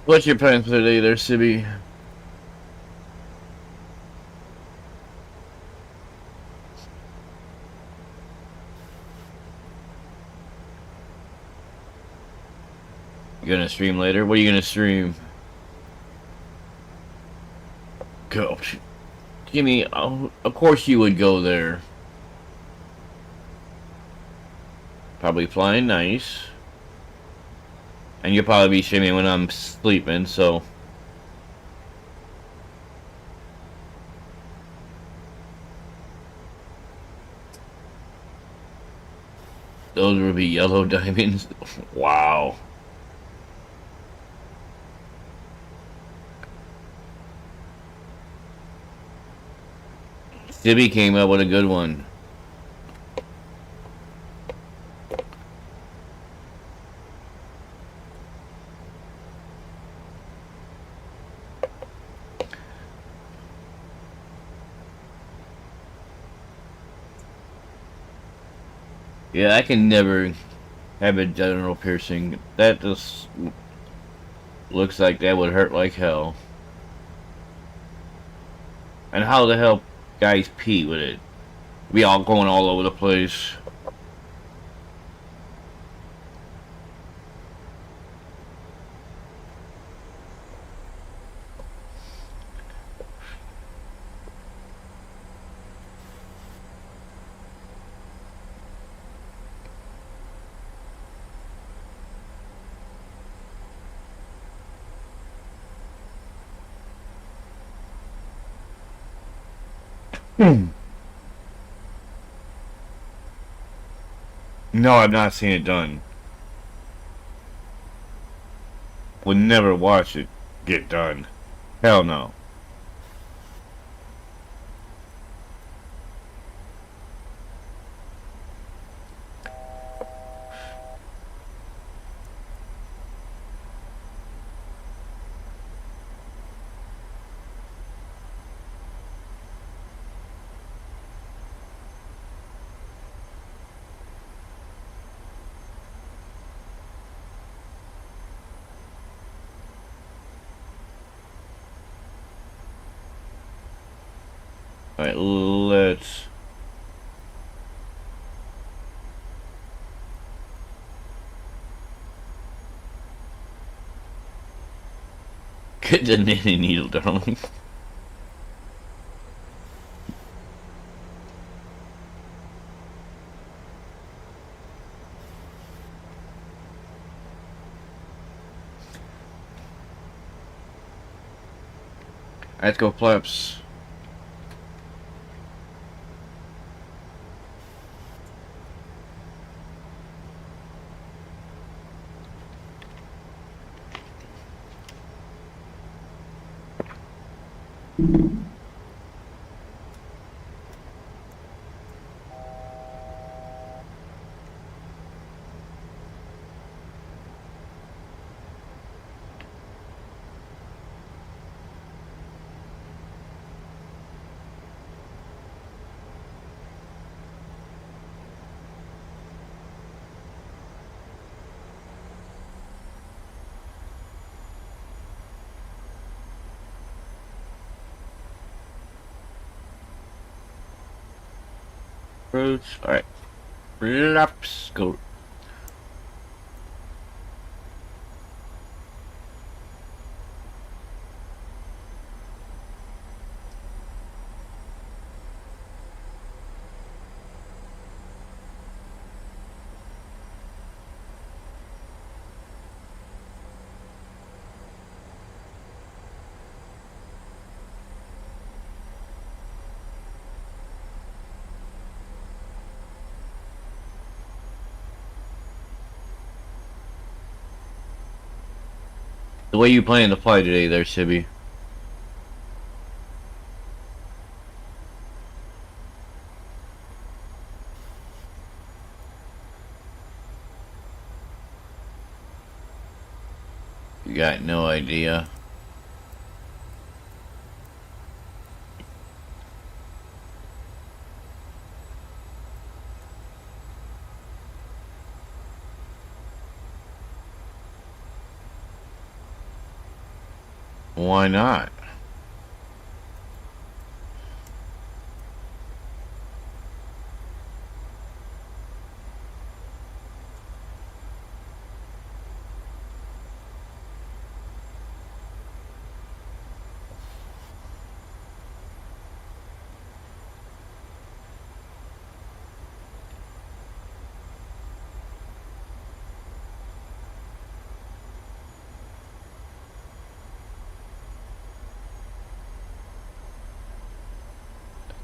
What's your plan for the day there, Sibby? You gonna stream later? What are you gonna stream? Go. Jimmy, of course you would go there. Probably flying nice. And you'll probably be streaming when I'm sleeping, so. Those would be yellow diamonds. Wow. Sibby came up with a good one. Yeah, I can never have a genital piercing. That just looks like that would hurt like hell. And how the hell guys pee with it? We all going all over the place. No, I've not seen it done. Would never watch it get done. Hell no. Alright, let's... get the knitting needle, darling. Let's go, flaps. Alright. Flaps, go. The way you plan to fly today there, Sibby. You got no idea. Why not?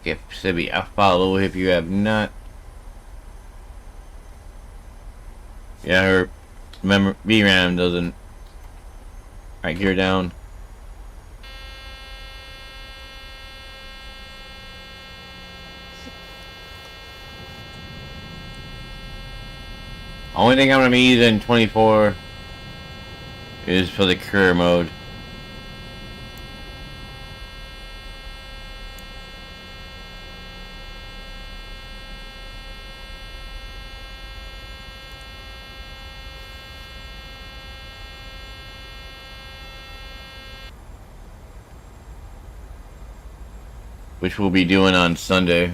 If Sibby, I follow if you have not. Yeah, her VRAM doesn't. Right, gear down. Only thing I'm gonna be using 24 is for the career mode. Which we'll be doing on Sunday.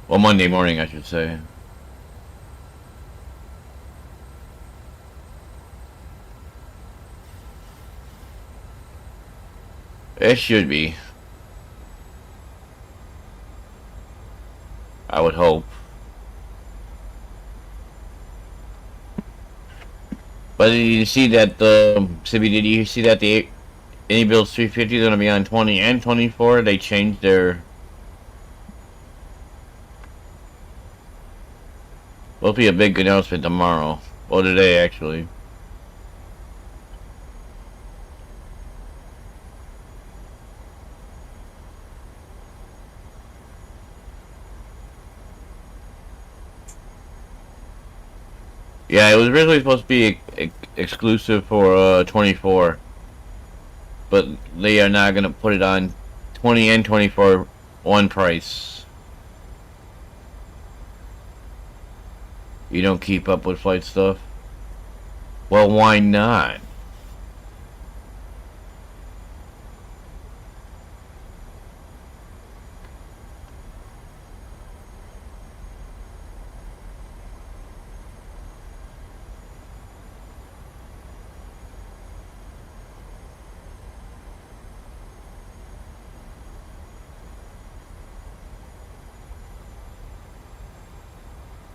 Well, Monday morning, I should say. It should be. I would hope. But did you see that Sibby, did you see that the AnyBuild 350 is going to be on 20 and 24? They changed their... Will be a big announcement tomorrow. Well, today actually. Yeah, it was originally supposed to be exclusive for 24, but they are now gonna put it on 20 and 24 one price. You don't keep up with flight stuff? Well, why not?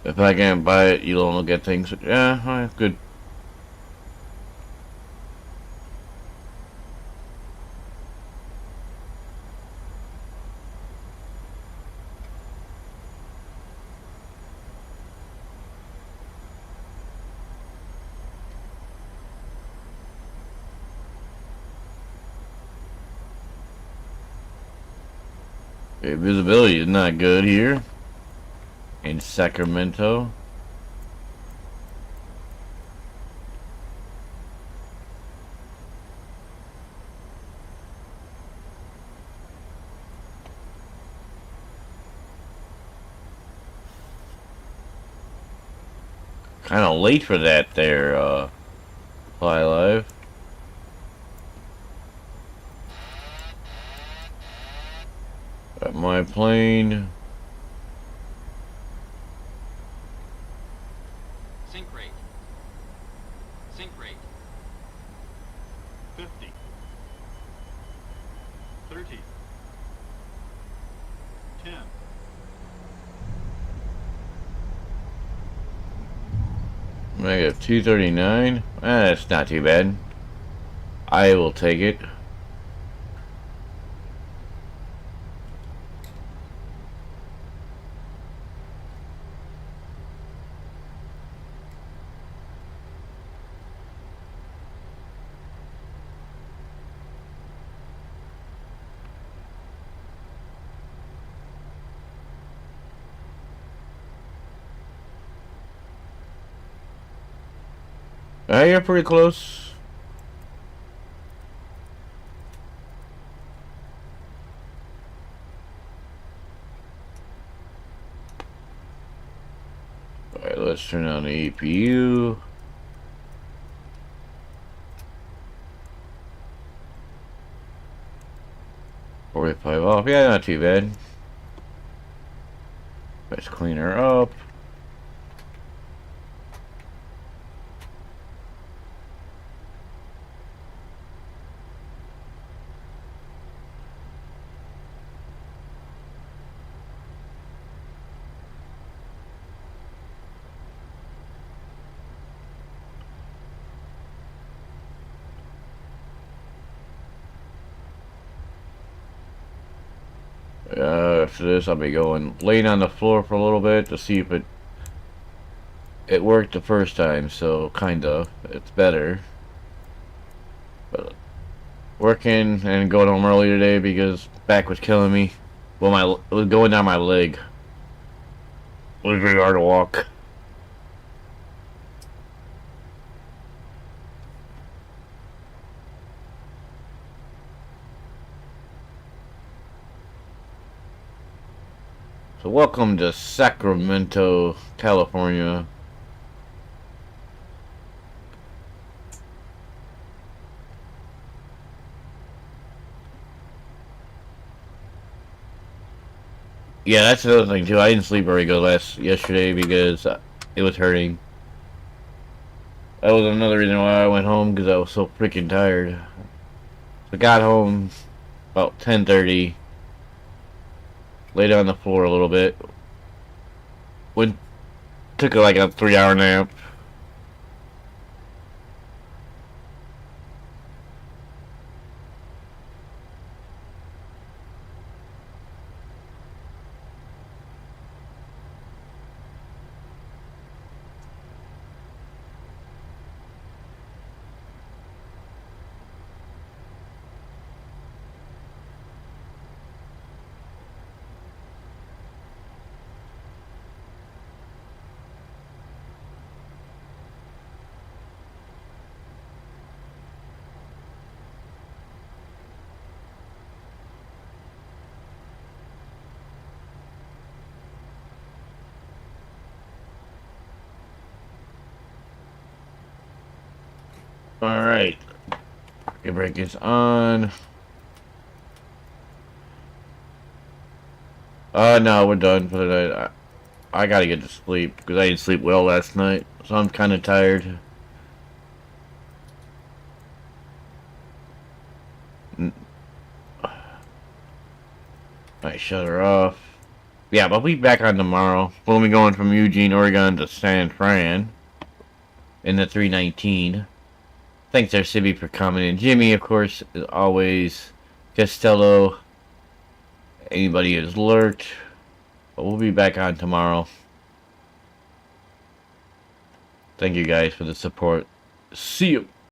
If I can't buy it, you don't get things. Yeah, alright, good. Okay, visibility is not good here in Sacramento. Kind of late for that there, Fly Live. Got my plane. Sync rate. Sync rate. 50. 30. 10. Negative 239. That's not too bad. I will take it. You're pretty close. Alright, let's turn on the EPU. $45 off. Yeah, not too bad. Let's clean her up. After this, I'll be laying on the floor for a little bit to see if it worked the first time. So it's better. But working and going home early today because back was killing me. Well, it was going down my leg. It was very hard to walk. So welcome to Sacramento, California. Yeah, that's another thing too. I didn't sleep very good yesterday because it was hurting. That was another reason why I went home, because I was so freaking tired. So I got home about 10:30. Laid on the floor a little bit. Took like a 3-hour nap. Alright. Okay, break is on. No, we're done for the night. I gotta get to sleep because I didn't sleep well last night, so I'm kind of tired. I shut her off. Yeah, but I'll be back on tomorrow. We'll be going from Eugene, Oregon to San Fran in the 319. Thanks there, Sibby, for coming in. Jimmy, of course, as always. Costello. Anybody who's lurked. But we'll be back on tomorrow. Thank you guys for the support. See you.